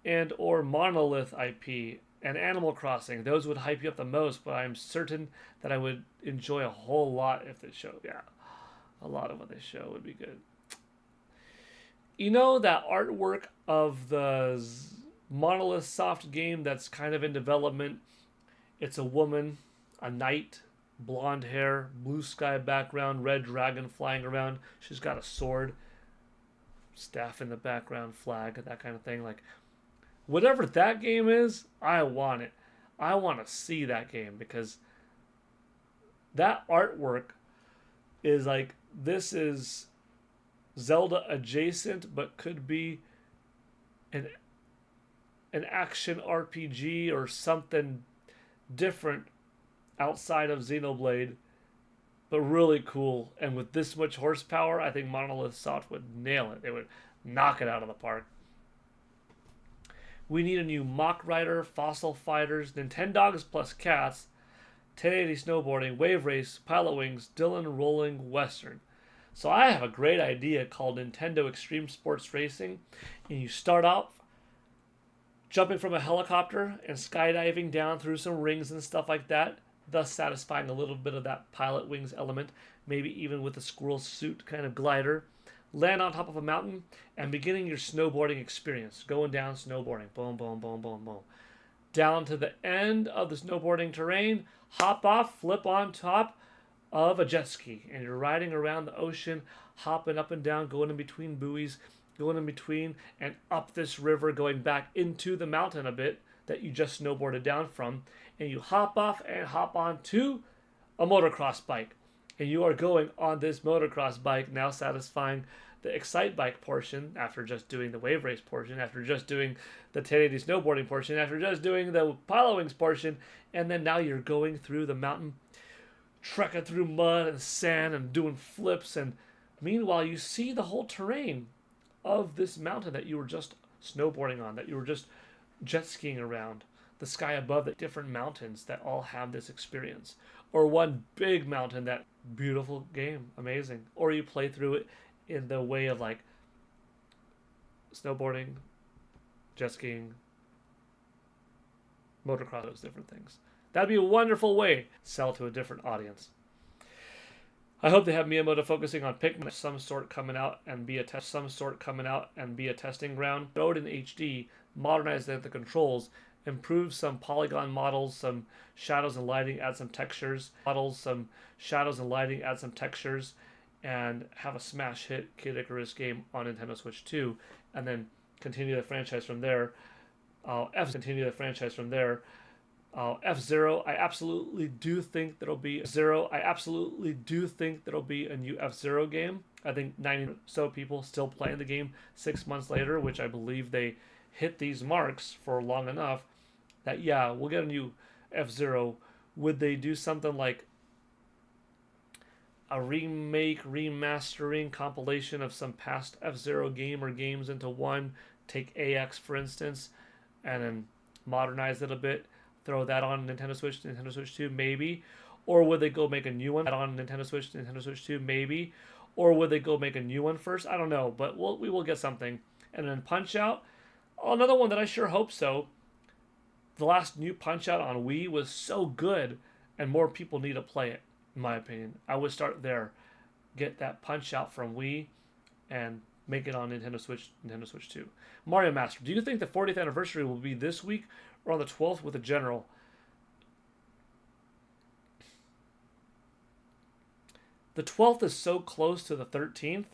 and or Monolith IP and Animal Crossing. Those would hype you up the most, but I'm certain that I would enjoy a whole lot if they showed. Yeah, a lot of what they show would be good. You know that artwork of the Monolith Soft game that's kind of in development? It's a woman, a knight, blonde hair, blue sky background, red dragon flying around. She's got a sword, staff in the background, flag, that kind of thing. Like, whatever that game is, I want it. I want to see that game because that artwork is like, this is Zelda adjacent, but could be an action RPG or something different outside of Xenoblade, but really cool. And with this much horsepower, I think Monolith Soft would nail it. They would knock it out of the park. We need a new Mach Rider, Fossil Fighters, Nintendogs plus Cats, 1080 Snowboarding, Wave Race, Pilot Wings, Dylan Rolling Western. So I have a great idea called Nintendo Extreme Sports Racing. And you start off jumping from a helicopter and skydiving down through some rings and stuff like that, thus satisfying a little bit of that Pilot Wings element, maybe even with a squirrel suit kind of glider. Land on top of a mountain and beginning your snowboarding experience. Going down snowboarding. Boom, boom, boom, boom, boom. Down to the end of the snowboarding terrain. Hop off, flip on top of a jet ski. And you're riding around the ocean, hopping up and down, going in between buoys, going in between and up this river, going back into the mountain a bit that you just snowboarded down from. And you hop off and hop on to a motocross bike. And you are going on this motocross bike, now satisfying the Excite Bike portion after just doing the Wave Race portion, after just doing the 1080 snowboarding portion, after just doing the Pilot Wings portion, and then now you're going through the mountain, trekking through mud and sand and doing flips, and meanwhile you see the whole terrain of this mountain that you were just snowboarding on, that you were just jet skiing around, the sky above, the different mountains that all have this experience. Or one big mountain, that beautiful game, amazing. Or you play through it in the way of like snowboarding, jet skiing, motocross, those different things. That'd be a wonderful way to sell to a different audience. I hope they have Miyamoto focusing on Pikmin of some sort coming out and be a testing ground. Throw it in HD, modernize the controls, improve some polygon models, some shadows and lighting, add some textures, and have a smash hit Kid Icarus game on Nintendo Switch 2, and then continue the franchise from there. F-Zero, I absolutely do think there'll be a new F-Zero game. I think 90 or so people still playing the game 6 months later, which I believe they hit these marks for long enough that, yeah, we'll get a new F-Zero. Would they do something like a remake, remastering, compilation of some past F-Zero game or games into one? Take AX, for instance, and then modernize it a bit. Throw that on Nintendo Switch 2, maybe. Or would they go make a new one on Nintendo Switch 2, maybe? Or would they go make a new one first? I don't know, but we will get something. And then Punch-Out, another one that I sure hope so. The last new Punch-Out on Wii was so good, and more people need to play it, in my opinion. I would start there. Get that Punch-Out from Wii and make it on Nintendo Switch 2. Mario Master, do you think the 40th anniversary will be this week or on the 12th with a general? The 12th is so close to the 13th,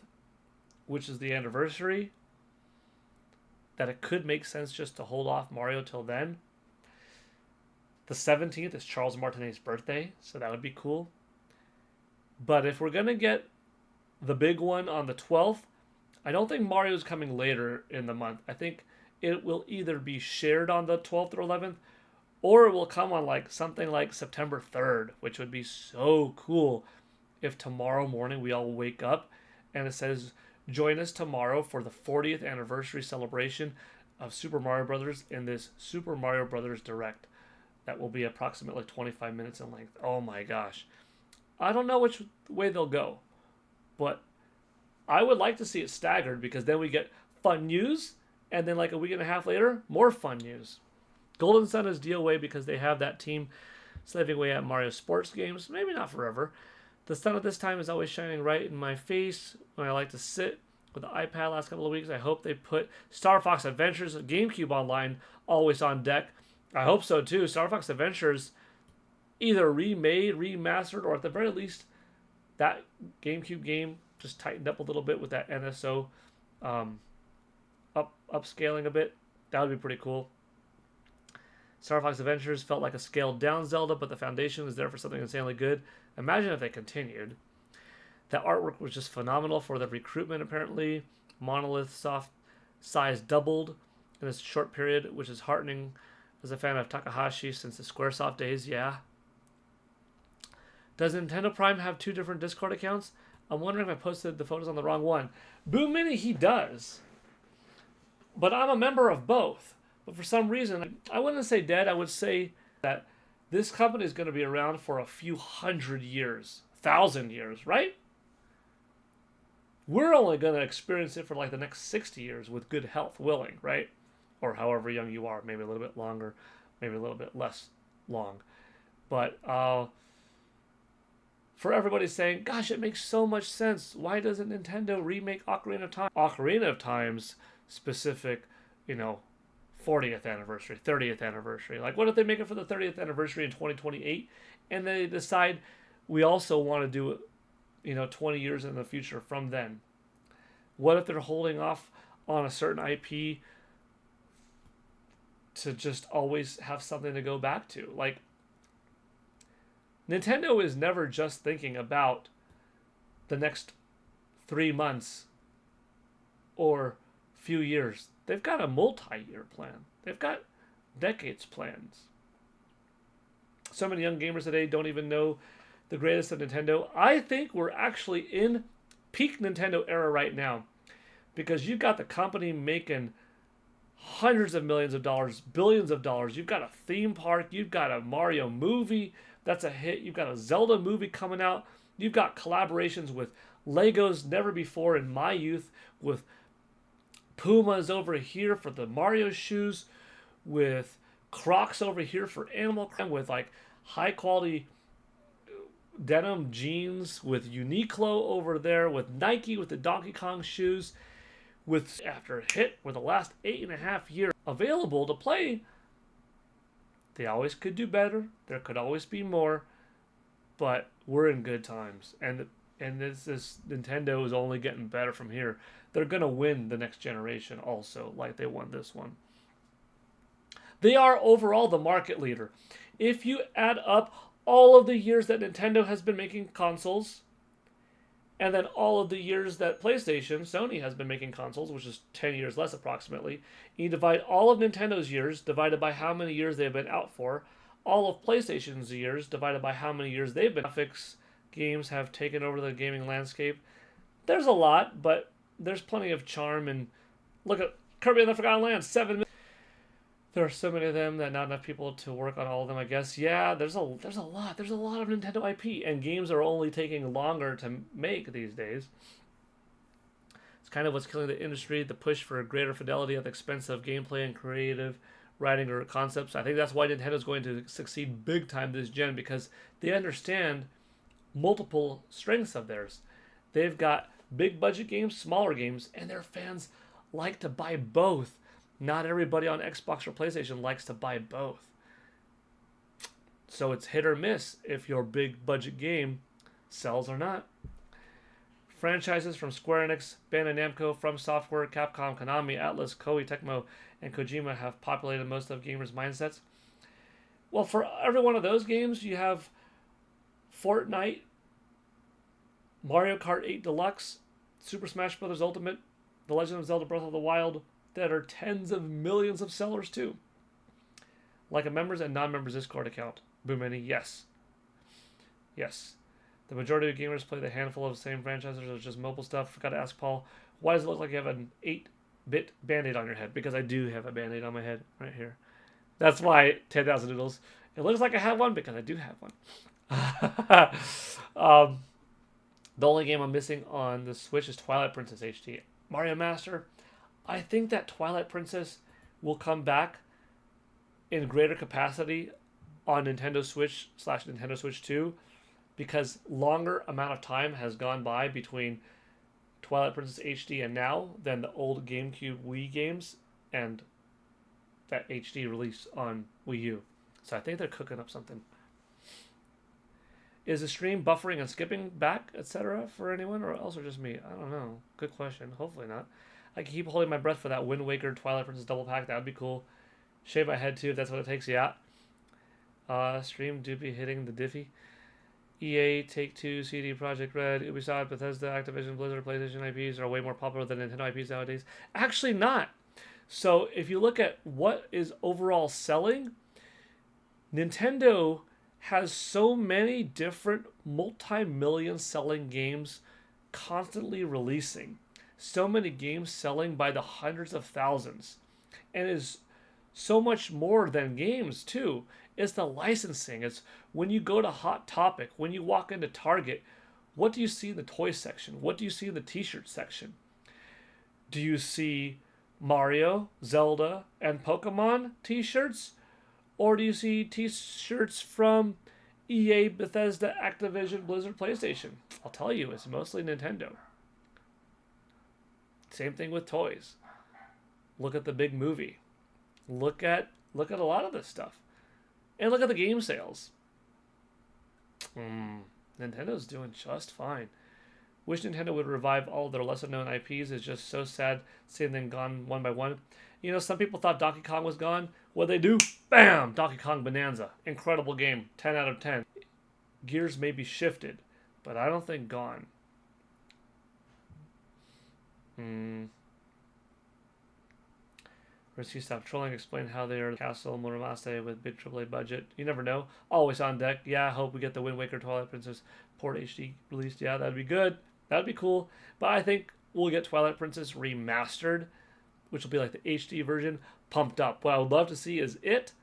which is the anniversary, that it could make sense just to hold off Mario till then. The 17th is Charles Martinet's birthday, so that would be cool. But if we're going to get the big one on the 12th, I don't think Mario's coming later in the month. I think it will either be shared on the 12th or 11th, or it will come on like something like September 3rd, which would be so cool if tomorrow morning we all wake up and it says, join us tomorrow for the 40th anniversary celebration of Super Mario Brothers in this Super Mario Brothers Direct. That will be approximately 25 minutes in length. Oh my gosh. I don't know which way they'll go, but I would like to see it staggered because then we get fun news, and then like a week and a half later, more fun news. Golden Sun is DOA because they have that team slaving away at Mario sports games. Maybe not forever. The sun at this time is always shining right in my face when I like to sit with the iPad last couple of weeks. I hope they put Star Fox Adventures GameCube Online always on deck. I hope so too. Star Fox Adventures either remade, remastered, or at the very least, that GameCube game just tightened up a little bit with that NSO upscaling a bit. That would be pretty cool. Star Fox Adventures felt like a scaled down Zelda, but the foundation was there for something insanely good. Imagine if they continued. That artwork was just phenomenal for the recruitment, apparently. Monolith soft size doubled in this short period, which is heartening as a fan of Takahashi since the Squaresoft days, yeah. Does Nintendo Prime have 2 different Discord accounts? I'm wondering if I posted the photos on the wrong one. Boom Mini, he does. But I'm a member of both. But for some reason, I wouldn't say dead. I would say that this company is going to be around for a few hundred years, 1,000 years, right? We're only going to experience it for like the next 60 years with good health, willing, right? Or however young you are, maybe a little bit longer, maybe a little bit less long. But for everybody saying, gosh, it makes so much sense. Why doesn't Nintendo remake Ocarina of Time? Ocarina of Time's specific, 40th anniversary, 30th anniversary. Like, what if they make it for the 30th anniversary in 2028 and they decide we also want to do it, 20 years in the future from then? What if they're holding off on a certain IP to just always have something to go back to? Like, Nintendo is never just thinking about the next 3 months or few years. They've got a multi-year plan. They've got decades plans. So many young gamers today don't even know the greatest of Nintendo. I think we're actually in peak Nintendo era right now because you've got the company making hundreds of millions of dollars, billions of dollars. You've got a theme park. You've got a Mario movie that's a hit. You've got a Zelda movie coming out. You've got collaborations with Legos never before in my youth, with Puma's over here for the Mario shoes, with Crocs over here for Animal Crossing, with like high quality denim jeans, with Uniqlo over there, with Nike with the Donkey Kong shoes, with after a hit with the last 8.5 years available to play. They always could do better. There could always be more, but we're in good times, and this Nintendo is only getting better from here. They're going to win the next generation also, like they won this one. They are overall the market leader. If you add up all of the years that Nintendo has been making consoles, and then all of the years that PlayStation, Sony, has been making consoles, which is 10 years less approximately, you divide all of Nintendo's years divided by how many years they've been out for, all of PlayStation's years divided by how many years they've been. Graphics games have taken over the gaming landscape. There's a lot, but there's plenty of charm. And look at Kirby and the Forgotten Land, 7 million. There are so many of them that not enough people to work on all of them, I guess. Yeah, there's a lot. There's a lot of Nintendo IP, and games are only taking longer to make these days. It's kind of what's killing the industry, the push for greater fidelity at the expense of gameplay and creative writing or concepts. I think that's why Nintendo's going to succeed big time this gen, because they understand multiple strengths of theirs. They've got big budget games, smaller games, and their fans like to buy both. Not everybody on Xbox or PlayStation likes to buy both. So it's hit or miss if your big budget game sells or not. Franchises from Square Enix, Bandai Namco, From Software, Capcom, Konami, Atlus, Koei Tecmo, and Kojima have populated most of gamers' mindsets. Well, for every one of those games, you have Fortnite, Mario Kart 8 Deluxe, Super Smash Bros. Ultimate, The Legend of Zelda Breath of the Wild, that are tens of millions of sellers too. Like a members and non-members Discord account. Boomany, yes. Yes. The majority of gamers play the handful of the same franchises or just mobile stuff. Forgot to ask Paul, why does it look like you have an 8-bit Band-Aid on your head? Because I do have a Band-Aid on my head right here. That's why 10,000 Noodles. It looks like I have one because I do have one. The only game I'm missing on the Switch is Twilight Princess HD. Mario Master, I think that Twilight Princess will come back in greater capacity on Nintendo Switch / Nintendo Switch 2, because longer amount of time has gone by between Twilight Princess HD and now than the old GameCube Wii games and that HD release on Wii U. So I think they're cooking up something. Is the stream buffering and skipping back, etc. for anyone, or else or just me? I don't know. Good question. Hopefully not. I can keep holding my breath for that Wind Waker Twilight Princess double pack. That would be cool. Shave my head too if that's what it takes. Yeah. Stream do be hitting the diffy. EA, Take-Two, CD Projekt Red, Ubisoft, Bethesda, Activision, Blizzard, PlayStation IPs are way more popular than Nintendo IPs nowadays. Actually not. So if you look at what is overall selling, Nintendo has so many different multi-million selling games constantly releasing. So many games selling by the hundreds of thousands. And is so much more than games too. It's the licensing. It's when you go to Hot Topic, when you walk into Target, what do you see in the toy section? What do you see in the t-shirt section? Do you see Mario, Zelda, and Pokemon t-shirts? Or do you see t-shirts from EA, Bethesda, Activision, Blizzard, PlayStation? I'll tell you, it's mostly Nintendo. Same thing with toys. Look at the big movie. Look at a lot of this stuff. And look at the game sales. Nintendo's doing just fine. Wish Nintendo would revive all their lesser-known IPs. It's just so sad seeing them gone one by one. You know, some people thought Donkey Kong was gone. What'd they do? Bam! Donkey Kong Bonanza. Incredible game. 10 out of 10. Gears may be shifted, but I don't think gone. Risky stop trolling. Explain how they are Castle Muramasa with big AAA budget. You never know. Always on deck. Yeah, I hope we get the Wind Waker Twilight Princess port HD released. Yeah, that'd be good. That'd be cool. But I think we'll get Twilight Princess remastered, which will be like the HD version, pumped up. What I would love to see is it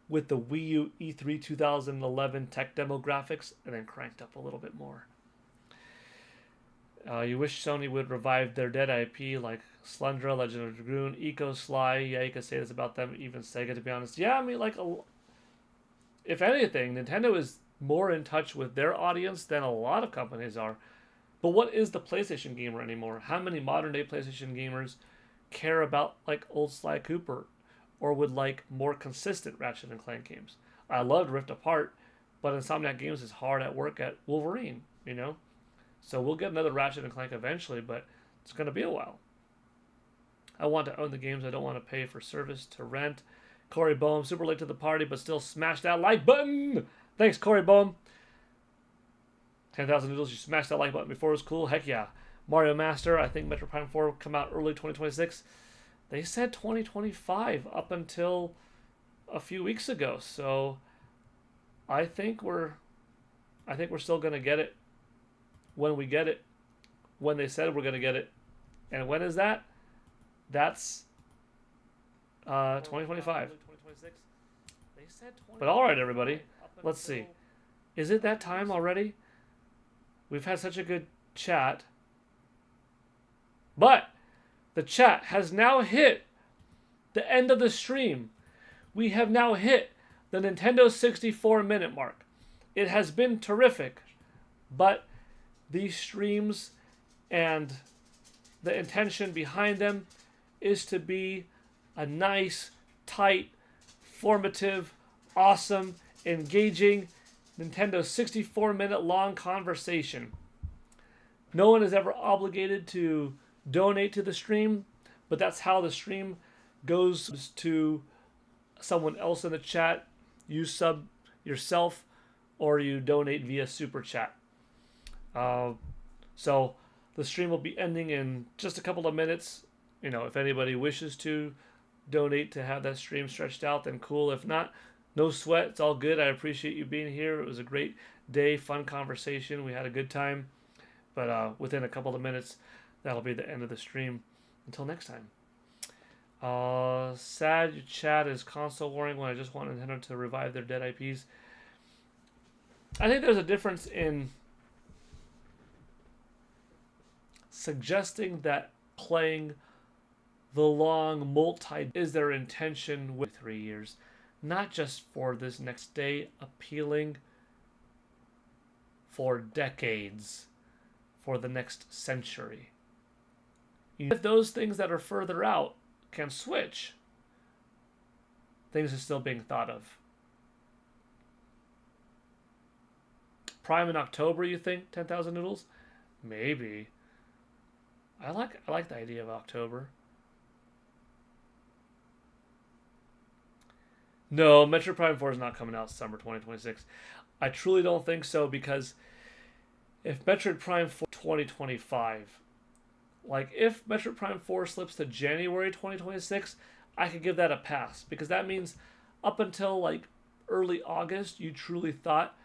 with the Wii U E3 2011 tech demo graphics and then cranked up a little bit more. You wish Sony would revive their dead IP like Slendra, Legend of Dragoon, Eco Sly. Yeah, you could say this about them, even Sega, to be honest. Yeah, I mean, like, if anything, Nintendo is more in touch with their audience than a lot of companies are. But what is the PlayStation gamer anymore? How many modern-day PlayStation gamers care about, like, old Sly Cooper or would like more consistent Ratchet and Clank games? I loved Rift Apart, but Insomniac Games is hard at work at Wolverine, you know? So we'll get another Ratchet and Clank eventually, but it's going to be a while. I want to own the games. I don't want to pay for service to rent. Corey Boehm, super late to the party, but still smash that like button. Thanks, Corey Boehm. 10,000 noodles. You smashed that like button before it was cool. Heck yeah. Mario Master. I think Metro Prime 4 will come out early 2026. They said 2025 up until a few weeks ago. So I think we're still going to get it when we get it, when they said we're going to get it. And when is that? That's 2025. 2026. They said 20. But all right, everybody. Let's see. Is it that time already? We've had such a good chat. But the chat has now hit the end of the stream. We have now hit the Nintendo 64 minute mark. It has been terrific. But these streams and the intention behind them is to be a nice, tight, formative, awesome, engaging Nintendo 64 minute long conversation. No one is ever obligated to donate to the stream, but that's how the stream goes to someone else in the chat. You sub yourself or you donate via super chat. So the stream will be ending in just a couple of minutes. You know, if anybody wishes to donate to have that stream stretched out, then cool. If not, no sweat. It's all good. I appreciate you being here. It was a great day, fun conversation. We had a good time. But within a couple of minutes, that'll be the end of the stream. Until next time. Sad your chat is console warring when I just want Nintendo to revive their dead IPs. I think there's a difference in suggesting that playing the long multi is their intention with 3 years, not just for this next day, appealing for decades, for the next century. If those things that are further out can switch, things are still being thought of. Prime in October, you think? 10,000 noodles? Maybe. I like the idea of October. No, Metroid Prime 4 is not coming out summer 2026. I truly don't think so, because if Metroid Prime 4 2025, like if Metroid Prime 4 slips to January 2026, I could give that a pass, because that means up until like early August, you truly thought,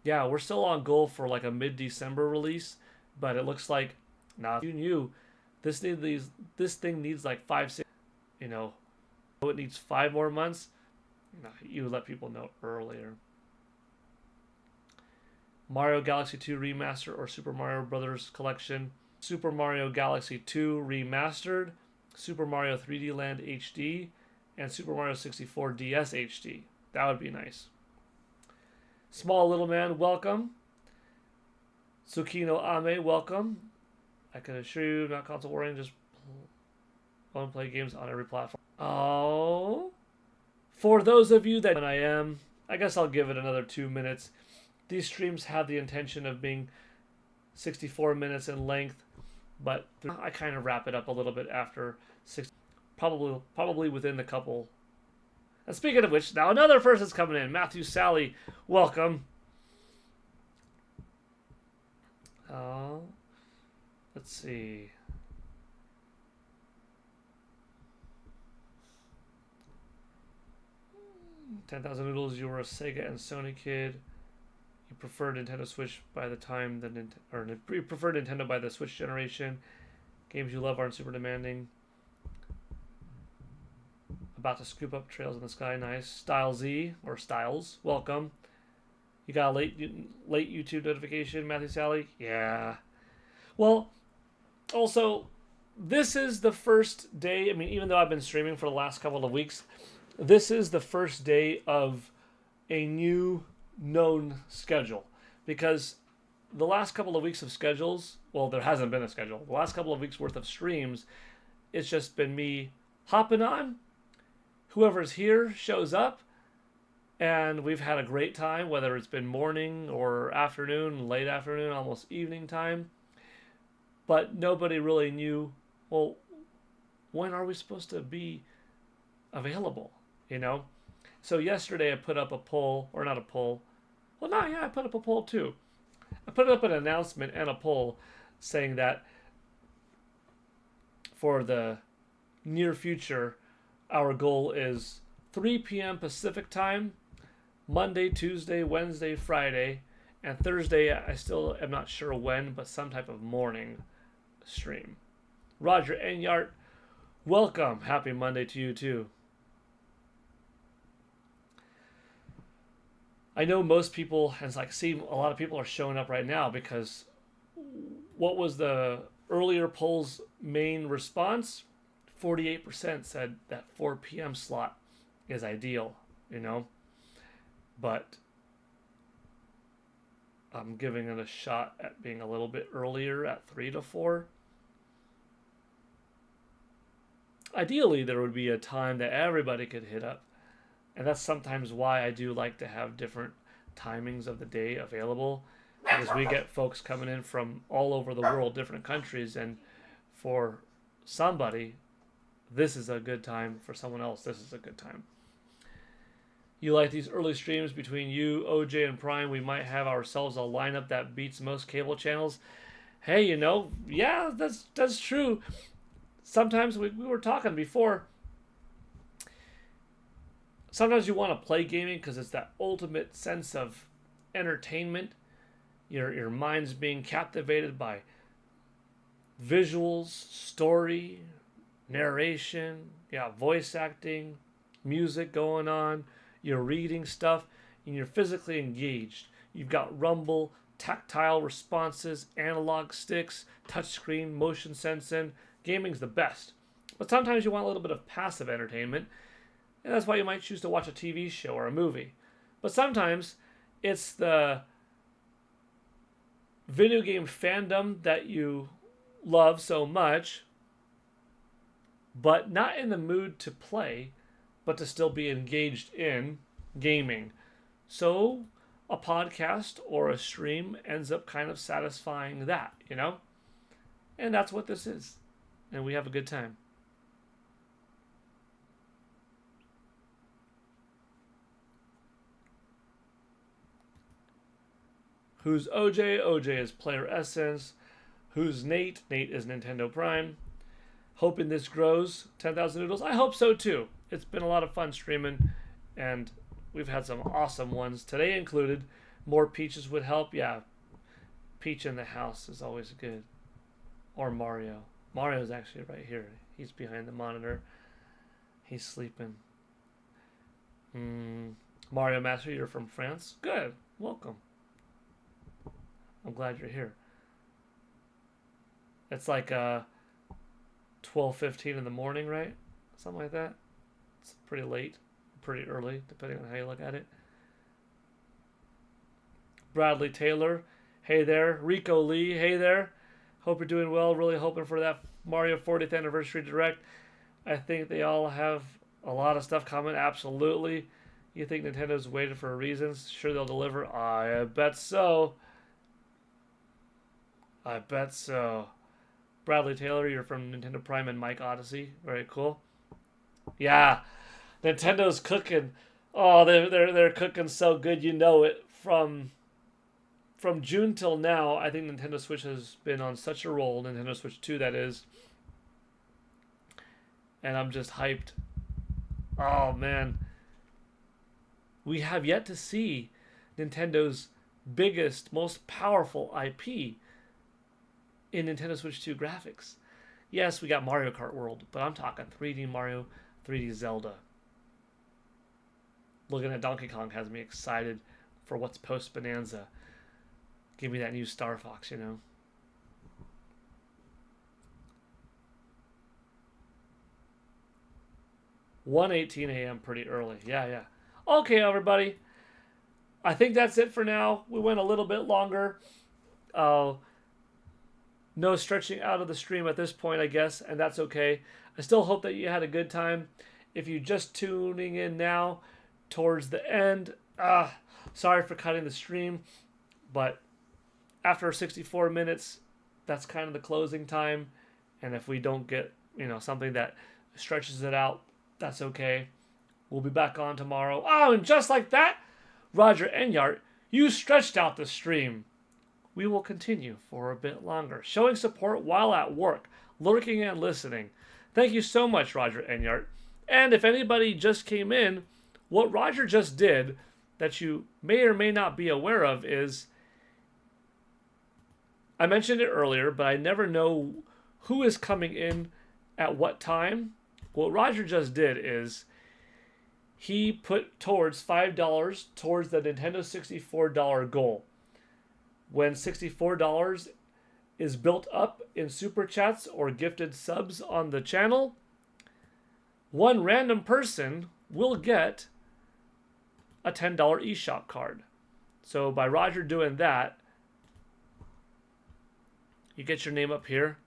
yeah, we're still on goal for like a mid-December release, but it looks like, nah, you knew this thing needs like 5-6, you know, it needs 5 more months. No, you let people know earlier. Mario Galaxy 2 Remaster or Super Mario Brothers Collection. Super Mario Galaxy 2 Remastered, Super Mario 3D Land HD, and Super Mario 64 DS HD. That would be nice. Small Little Man, welcome. Tsukino Ame, welcome. I can assure you, not console warring, just want to play games on every platform. Oh. For those of you that I guess I'll give it another 2 minutes. These streams have the intention of being 64 minutes in length, but I kind of wrap it up a little bit after 6, probably within the couple. And speaking of which, now another person's coming in. Matthew Sally, welcome. Let's see. $10,000 noodles. You were a Sega and Sony kid. You preferred Nintendo Switch by the time you preferred Nintendo by the Switch generation. Games you love aren't super demanding. About to scoop up Trails in the Sky. Nice. Style Z or Styles, welcome. You got a late YouTube notification, Matthew Sally? Yeah. Well, also, this is the first day. I mean, even though I've been streaming for the last couple of weeks, this is the first day of a new known schedule, because the last couple of weeks of schedules, well, there hasn't been a schedule. The last couple of weeks worth of streams, it's just been me hopping on. Whoever's here shows up, and we've had a great time, whether it's been morning or afternoon, late afternoon, almost evening time. But nobody really knew, well, when are we supposed to be available, you know? So yesterday I put up a poll, or not a poll. Well, no, yeah, I put up a poll too. I put up an announcement and a poll saying that for the near future, our goal is 3 p.m. Pacific time, Monday, Tuesday, Wednesday, Friday, and Thursday, I still am not sure when, but some type of morning stream. Roger Enyart, welcome. Happy Monday to you too. I know most people, and it's like, see, a lot of people are showing up right now because what was the earlier poll's main response? 48% said that 4 p.m. slot is ideal, you know? But I'm giving it a shot at being a little bit earlier at 3 to 4. Ideally, there would be a time that everybody could hit up. And that's sometimes why I do like to have different timings of the day available. Because we get folks coming in from all over the world, different countries. And for somebody, this is a good time. For someone else, this is a good time. You like these early streams between you, OJ, and Prime? We might have ourselves a lineup that beats most cable channels. Hey, you know, yeah, that's true. Sometimes we were talking before. Sometimes you want to play gaming because it's that ultimate sense of entertainment. Your mind's being captivated by visuals, story, narration, voice acting, music going on. You're reading stuff, and you're physically engaged. You've got rumble, tactile responses, analog sticks, touchscreen, motion sensing. Gaming's the best. But sometimes you want a little bit of passive entertainment, and that's why you might choose to watch a TV show or a movie. But sometimes it's the video game fandom that you love so much, but not in the mood to play, but to still be engaged in gaming. So a podcast or a stream ends up kind of satisfying that, you know? And that's what this is. And we have a good time. Who's OJ? OJ is Player Essence. Who's Nate? Nate is Nintendo Prime. Hoping this grows 10,000 noodles. I hope so too. It's been a lot of fun streaming, and we've had some awesome ones today included. More Peaches would help. Yeah, Peach in the house is always good. Or Mario. Mario's actually right here. He's behind the monitor. He's sleeping. Mario Master, you're from France? Good. Welcome. I'm glad you're here. It's like 12:15 in the morning, right? Something like that. It's pretty late, pretty early, depending on how you look at it. Bradley Taylor, hey there. Rico Lee, hey there. Hope you're doing well. Really hoping for that Mario 40th Anniversary Direct. I think they all have a lot of stuff coming. Absolutely. You think Nintendo's waited for reasons? Sure they'll deliver? I bet so. I bet so. Bradley Taylor, you're from Nintendo Prime and Mike Odyssey. Very cool. Yeah, Nintendo's cooking. Oh, they're cooking so good, you know it. From June till now, I think Nintendo Switch has been on such a roll. Nintendo Switch 2, that is. And I'm just hyped. Oh, man. We have yet to see Nintendo's biggest, most powerful IP in Nintendo Switch 2 graphics. Yes, we got Mario Kart World, but I'm talking 3D Mario, 3D Zelda. Looking at Donkey Kong has me excited for what's post-Bonanza. Give me that new Star Fox, you know. $1:18 a.m. pretty early. Yeah. Okay, everybody. I think that's it for now. We went a little bit longer. No stretching out of the stream at this point, I guess, and that's okay. I still hope that you had a good time. If you're just tuning in now towards the end, sorry for cutting the stream, but after 64 minutes, that's kind of the closing time. And if we don't get, something that stretches it out, that's okay. We'll be back on tomorrow. Oh, and just like that, Roger Enyart, you stretched out the stream. We will continue for a bit longer, showing support while at work, lurking and listening. Thank you so much, Roger Enyart. And if anybody just came in, what Roger just did that you may or may not be aware of is, I mentioned it earlier, but I never know who is coming in at what time. What Roger just did is he put towards $5 towards the Nintendo $64 goal. When $64 is built up in super chats or gifted subs on the channel, one random person will get a $10 eShop card. So by Roger doing that, you get your name up here.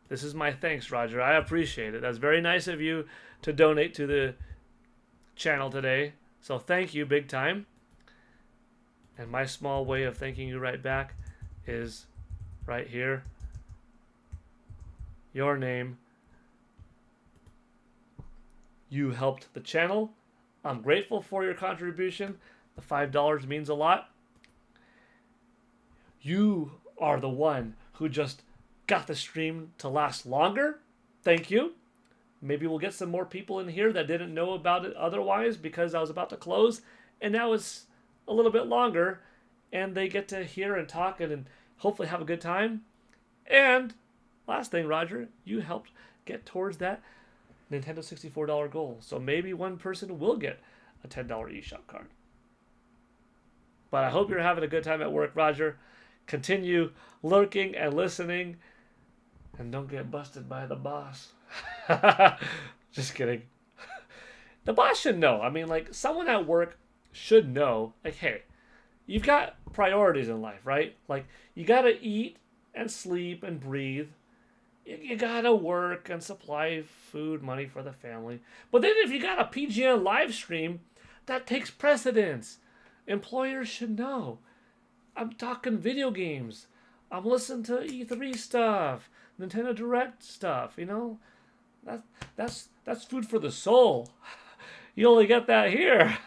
This is my thanks, Roger. I appreciate it. That's very nice of you to donate to the channel today. So thank you big time. And my small way of thanking you right back is right here. Your name. You helped the channel. I'm grateful for your contribution. The $5 means a lot. You are the one who just got the stream to last longer. Thank you. Maybe we'll get some more people in here that didn't know about it otherwise because I was about to close. And now it's a little bit longer. And they get to hear and talk and hopefully have a good time. And last thing, Roger, you helped get towards that Nintendo $64 goal. So maybe one person will get a $10 eShop card. But I hope you're having a good time at work, Roger. Continue lurking and listening. And don't get busted by the boss. Just kidding. The boss should know. I mean, like, someone at work should know, like, hey, you've got priorities in life, right? Like, you gotta eat and sleep and breathe. You gotta work and supply food, money for the family. But then if you got a PGN live stream, that takes precedence. Employers should know. I'm talking video games. I'm listening to E3 stuff, Nintendo Direct stuff, you know? That's food for the soul. You only get that here.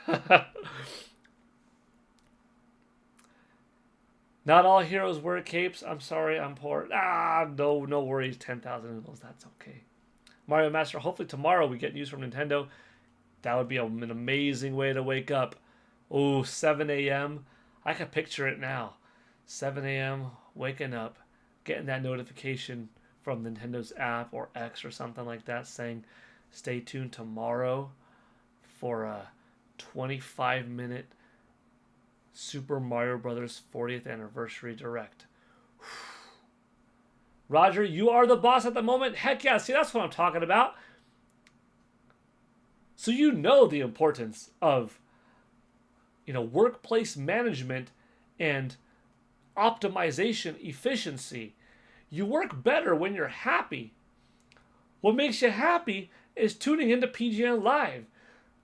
Not all heroes wear capes. I'm sorry, I'm poor. No worries. 10,000 noodles. That's okay. Mario Master, hopefully tomorrow we get news from Nintendo. That would be an amazing way to wake up. Oh, 7 a.m. I can picture it now. 7 a.m. waking up, getting that notification from Nintendo's app or X or something like that saying, stay tuned tomorrow for a 25-minute Super Mario Brothers 40th Anniversary Direct. Roger, you are the boss at the moment? Heck yeah, see, that's what I'm talking about. So you know the importance of, workplace management and optimization efficiency. You work better when you're happy. What makes you happy is tuning into PGN Live.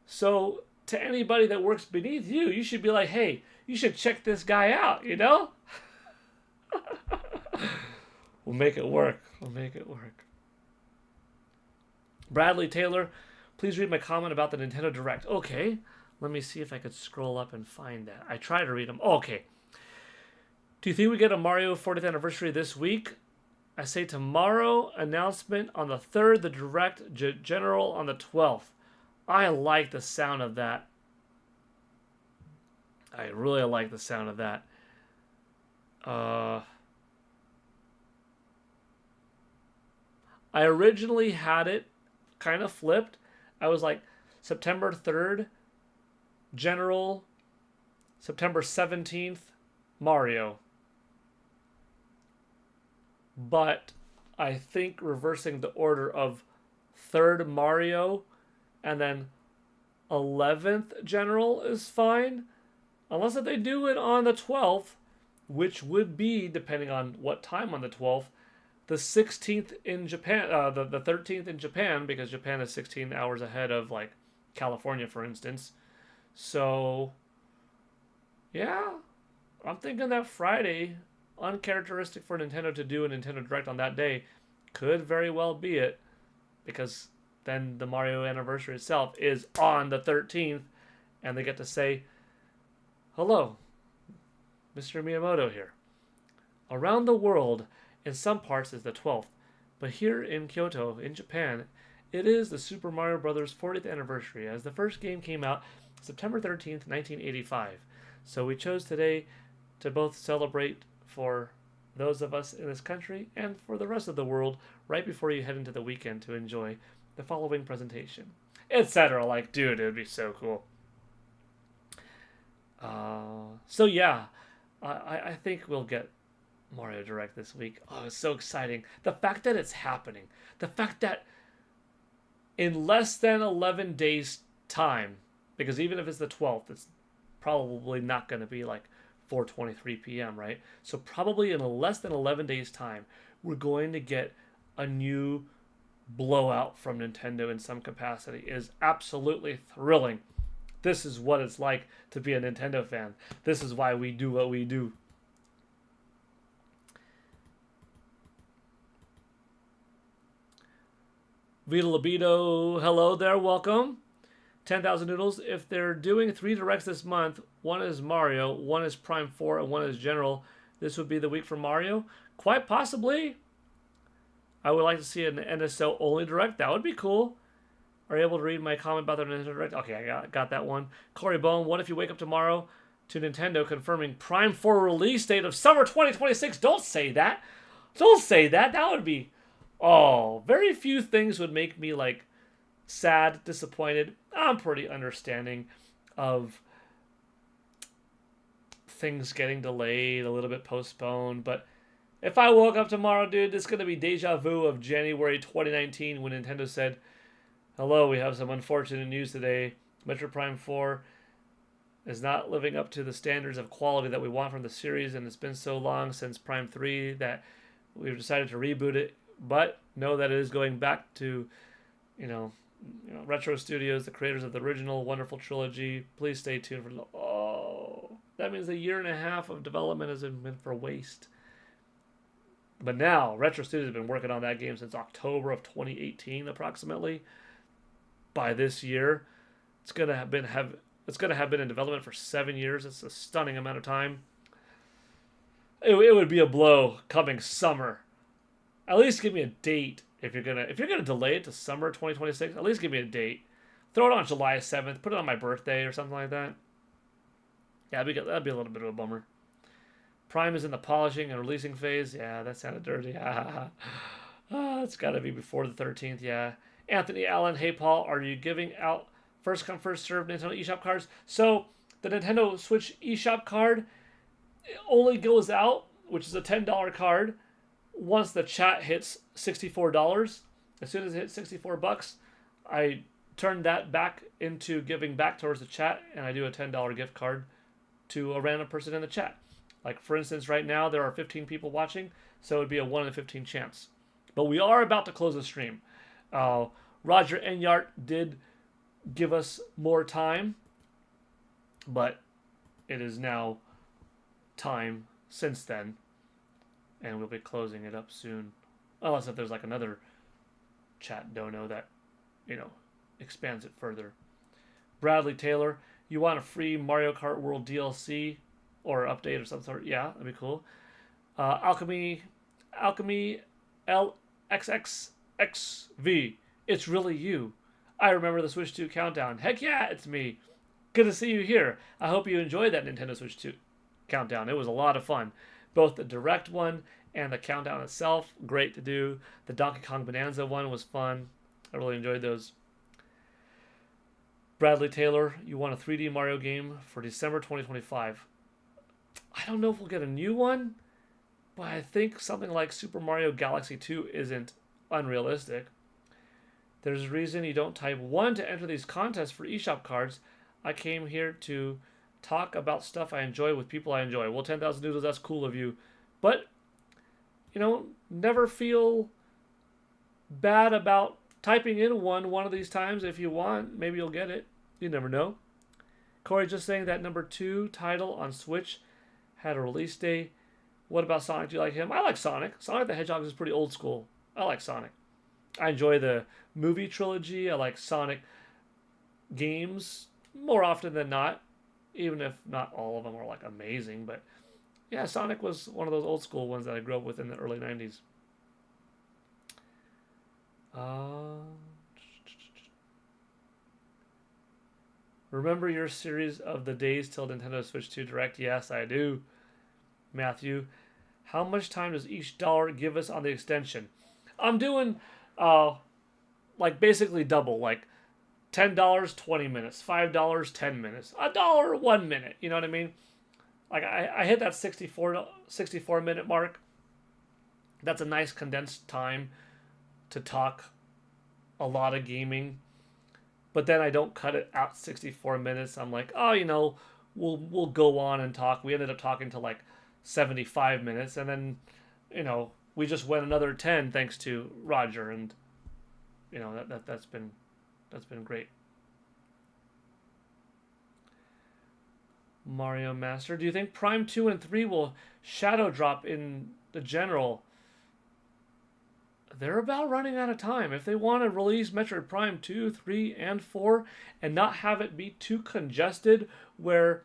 So to anybody that works beneath you, you should be like, hey, you should check this guy out, you know? We'll make it work. We'll make it work. Bradley Taylor, please read my comment about the Nintendo Direct. Okay, let me see if I could scroll up and find that. I try to read them. Okay. Do you think we get a Mario 40th Anniversary this week? I say tomorrow, announcement on the 3rd, the Direct General on the 12th. I like the sound of that. I really like the sound of that. I originally had it kind of flipped. I was like, September 3rd, General, September 17th, Mario. But I think reversing the order of 3rd Mario and then 11th General is fine. Unless if they do it on the 12th, which would be, depending on what time on the 12th, the 16th in Japan, the 13th in Japan, because Japan is 16 hours ahead of, like, California, for instance. So, yeah, I'm thinking that Friday, uncharacteristic for Nintendo to do a Nintendo Direct on that day, could very well be it, because then the Mario anniversary itself is on the 13th, and they get to say, hello, Mr. Miyamoto here. Around the world, in some parts, is the 12th, but here in Kyoto, in Japan, it is the Super Mario Bros. 40th anniversary, as the first game came out September 13th, 1985. So we chose today to both celebrate for those of us in this country and for the rest of the world right before you head into the weekend to enjoy the following presentation, etc. Like, dude, it would be so cool. So yeah, I think we'll get Mario Direct this week. Oh, it's so exciting. The fact that it's happening. The fact that in less than 11 days time, because even if it's the 12th, it's probably not going to be like 4:23 p.m., right? So probably in less than 11 days time, we're going to get a new blowout from Nintendo in some capacity. It is absolutely thrilling. This is what it's like to be a Nintendo fan. This is why we do what we do. Vita Libido, hello there, welcome. 10,000 Noodles, if they're doing 3 directs this month, one is Mario, one is Prime 4, and one is General, this would be the week for Mario? Quite possibly. I would like to see an NSO only direct. That would be cool. Are you able to read my comment about the Nintendo Direct? Okay, I got that one. Corey Bone, what if you wake up tomorrow to Nintendo confirming Prime 4 release date of summer 2026? Don't say that. Don't say that. That would be... Oh, very few things would make me, like, sad, disappointed. I'm pretty understanding of things getting delayed, a little bit postponed, but if I woke up tomorrow, dude, it's going to be deja vu of January 2019 when Nintendo said, hello, we have some unfortunate news today. Metroid Prime 4 is not living up to the standards of quality that we want from the series, and it's been so long since Prime 3 that we've decided to reboot it, but know that it is going back to, Retro Studios, the creators of the original wonderful trilogy. Please stay tuned for... Oh, that means a year and a half of development has been for waste. But now, Retro Studios have been working on that game since October of 2018, approximately. By this year, it's gonna have been in development for 7 years. It's a stunning amount of time. It would be a blow coming summer. At least give me a date if you're gonna delay it to summer 2026. At least give me a date. Throw it on July 7th. Put it on my birthday or something like that. Yeah, that'd be a little bit of a bummer. Prime is in the polishing and releasing phase. Yeah, that sounded dirty. It's got to be before the 13th. Yeah. Anthony Allen, hey Paul, are you giving out first come first serve Nintendo eShop cards? So the Nintendo Switch eShop card only goes out, which is a $10 card, once the chat hits $64. As soon as it hits $64, I turn that back into giving back towards the chat, and I do a $10 gift card to a random person in the chat. Like, for instance, right now there are 15 people watching, so it would be a 1 in 15 chance. But we are about to close the stream. Roger Enyart did give us more time, but it is now time since then, and we'll be closing it up soon. Unless if there's like another chat dono that, expands it further. Bradley Taylor, you want a free Mario Kart World DLC or update or some sort? Yeah, that'd be cool. Alchemy LXXXV. It's really you. I remember the Switch 2 countdown. Heck yeah, it's me. Good to see you here. I hope you enjoyed that Nintendo Switch 2 countdown. It was a lot of fun. Both the direct one and the countdown itself, great to do. The Donkey Kong Bonanza one was fun. I really enjoyed those. Bradley Taylor, you want a 3D Mario game for December 2025. I don't know if we'll get a new one, but I think something like Super Mario Galaxy 2 isn't unrealistic. There's a reason you don't type 1 to enter these contests for eShop cards. I came here to talk about stuff I enjoy with people I enjoy. Well, 10,000 Noodles, that's cool of you. But, never feel bad about typing in one of these times if you want. Maybe you'll get it. You never know. Corey just saying that number 2 title on Switch had a release date. What about Sonic? Do you like him? I like Sonic. Sonic the Hedgehog is pretty old school. I like Sonic. I enjoy the movie trilogy. I like Sonic games more often than not, even if not all of them are like amazing. But yeah, Sonic was one of those old school ones that I grew up with in the early 90s. Remember your series of the days till Nintendo Switch 2 Direct? Yes, I do. Matthew, how much time does each dollar give us on the extension? I'm doing, basically double. Like, $10, 20 minutes. $5, 10 minutes. $1, 1 minute. You know what I mean? Like, I hit that 64 minute mark. That's a nice condensed time to talk a lot of gaming. But then I don't cut it out 64 minutes. I'm like, oh, we'll go on and talk. We ended up talking to like 75 minutes, and then, we just went another 10 thanks to Roger, and that's been great. Mario Master, do you think Prime 2 and 3 will shadow drop in the general? They're about running out of time. If they want to release Metroid Prime 2, 3, and 4 and not have it be too congested where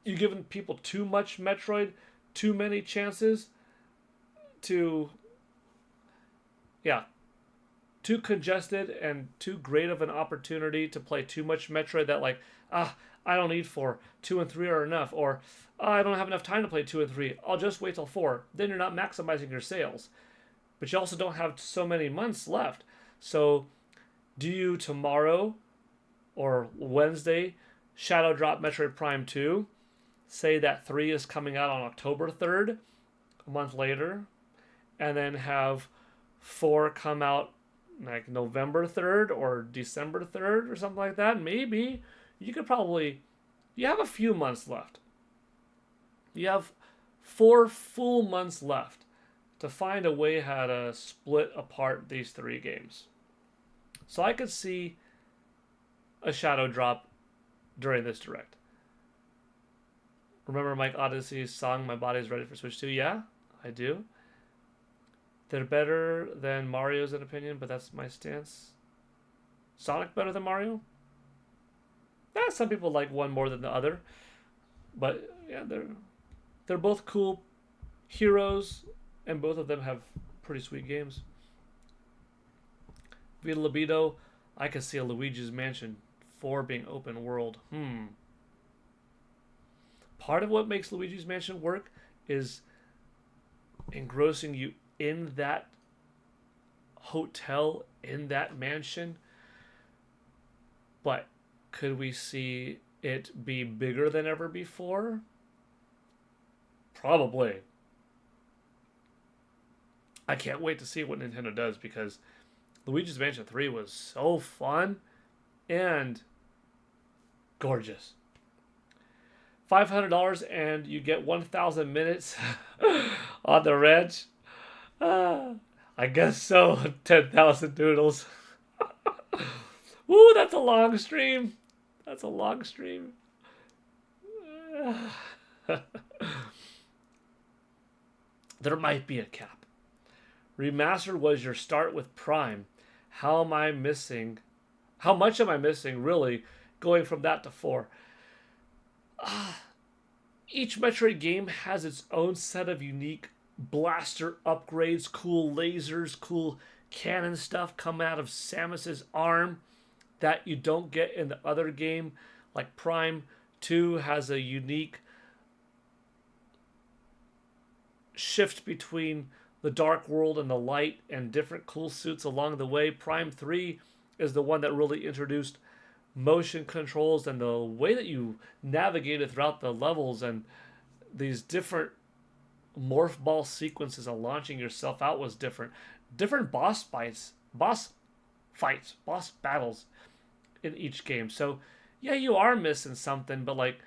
you're giving people too much Metroid, too many chances to, too congested and too great of an opportunity to play too much Metroid that I don't need 4, 2 and 3 are enough, or I don't have enough time to play 2 and 3, I'll just wait till 4. Then you're not maximizing your sales. But you also don't have so many months left. So do you tomorrow or Wednesday shadow drop Metroid Prime 2, say that 3 is coming out on October 3rd, a month later, and then have 4 come out like November 3rd or December 3rd or something like that? Maybe. You have a few months left. You have 4 full months left to find a way how to split apart these 3 games. So I could see a shadow drop during this direct. Remember Mike Odyssey's song, My Body's Ready for Switch 2? Yeah, I do. They're better than Mario's in opinion, but that's my stance. Sonic better than Mario? Some people like one more than the other. But yeah, they're both cool heroes, and both of them have pretty sweet games. Vita Libido, I could see a Luigi's Mansion 4 being open world. Part of what makes Luigi's Mansion work is engrossing you in that hotel, in that mansion. But could we see it be bigger than ever before? Probably. I can't wait to see what Nintendo does, because Luigi's Mansion 3 was so fun and gorgeous. $500 and you get 1,000 minutes on the ranch. I guess so. 10,000 doodles. Woo, that's a long stream. That's a long stream. There might be a cap. Remastered was your start with Prime. How much am I missing, really, going from that to 4? Each Metroid game has its own set of unique blaster upgrades, cool lasers, cool cannon stuff coming out of Samus's arm that you don't get in the other game. Like Prime 2 has a unique shift between the dark world and the light and different cool suits along the way. Prime 3 is the one that really introduced motion controls and the way that you navigated throughout the levels and these different morph ball sequences and launching yourself out was different. Different boss battles in each game. So yeah, you are missing something, but like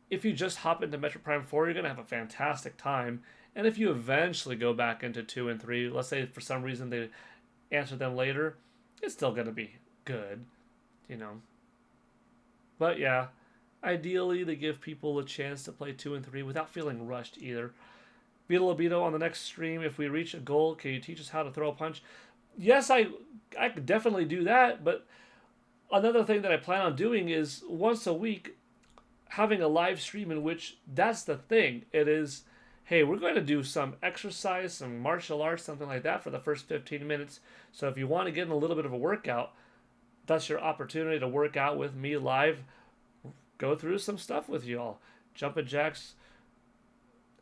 if you just hop into Metroid Prime 4, you're going to have a fantastic time. And if you eventually go back into 2 and 3, let's say for some reason they answer them later, it's still going to be good, But yeah, ideally they give people a chance to play 2 and 3 without feeling rushed either. Vita Libido, on the next stream, if we reach a goal, can you teach us how to throw a punch? Yes, I could definitely do that, but another thing that I plan on doing is once a week having a live stream in which that's the thing. It is, hey, we're going to do some exercise, some martial arts, something like that for the first 15 minutes. So if you want to get in a little bit of a workout, that's your opportunity to work out with me live. Go through some stuff with y'all. Jumping jacks,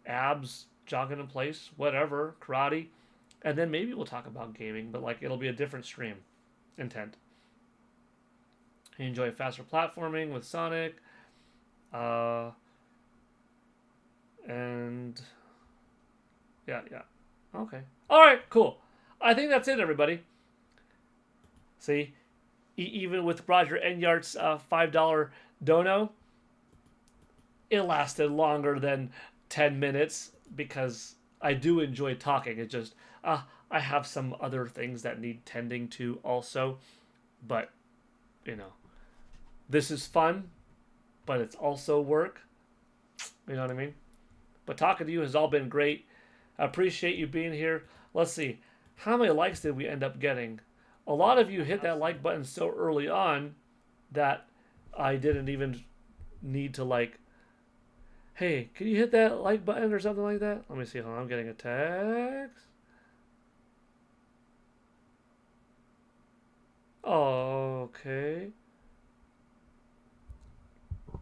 abs, jogging in place, whatever, karate. And then maybe we'll talk about gaming, but like it'll be a different stream intent. You enjoy faster platforming with Sonic. And yeah. Okay. All right, cool. I think that's it, everybody. See, even with Roger Enyart's $5 dono, it lasted longer than 10 minutes because I do enjoy talking. It just, I have some other things that need tending to also. But, this is fun, but it's also work. You know what I mean? But talking to you has all been great. I appreciate you being here. Let's see. How many likes did we end up getting? A lot of you hit that like button so early on that I didn't even need to like, hey, can you hit that like button or something like that? Let me see. Hold on, I'm getting a text. Okay.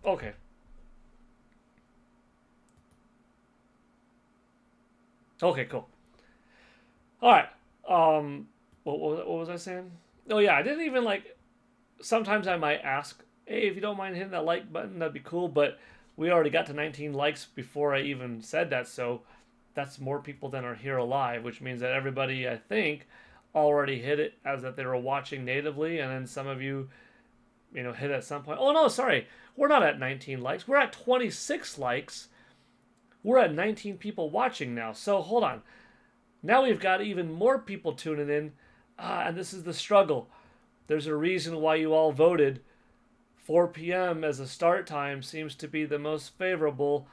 Okay. Okay, cool. All right. What was I saying? Oh yeah, I didn't even like. Sometimes I might ask, hey, if you don't mind hitting that like button, that'd be cool. But we already got to 19 likes before I even said that, so that's more people than are here alive, which means that everybody, I think, already hit it as that they were watching natively, and then some of you, hit at some point. Oh no, sorry, we're not at 19 likes. We're at 26 likes. We're at 19 people watching now. So hold on. Now we've got even more people tuning in, and this is the struggle. There's a reason why you all voted 4 p.m. as a start time seems to be the most favorable,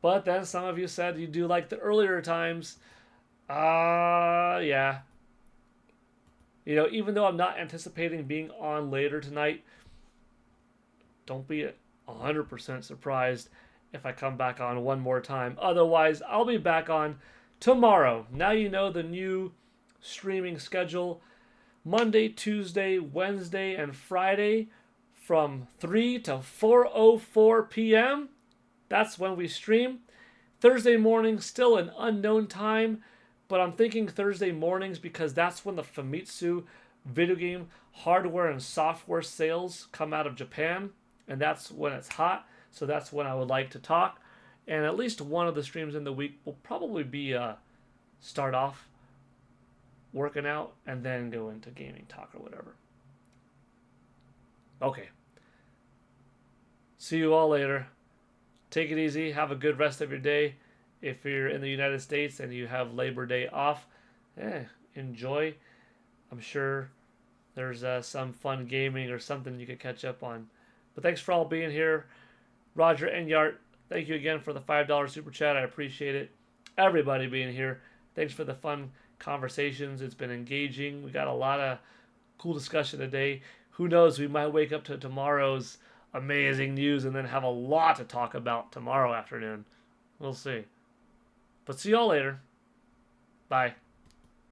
but then some of you said you do like the earlier times. Yeah. Even though I'm not anticipating being on later tonight, don't be 100% surprised if I come back on one more time. Otherwise, I'll be back on tomorrow. Now you know the new streaming schedule. Monday, Tuesday, Wednesday, and Friday from 3 to 4:04 p.m. That's when we stream. Thursday morning, still an unknown time, but I'm thinking Thursday mornings because that's when the Famitsu video game hardware and software sales come out of Japan, and that's when it's hot, so that's when I would like to talk. And at least one of the streams in the week will probably be start off working out and then go into gaming talk or whatever. Okay. See you all later. Take it easy. Have a good rest of your day. If you're in the United States and you have Labor Day off, enjoy. I'm sure there's some fun gaming or something you could catch up on. But thanks for all being here. Roger Enyart, thank you again for the $5 super chat. I appreciate it. Everybody being here. Thanks for the fun conversations. It's been engaging. We got a lot of cool discussion today. Who knows? We might wake up to tomorrow's amazing news and then have a lot to talk about tomorrow afternoon. We'll see. But see y'all later. Bye.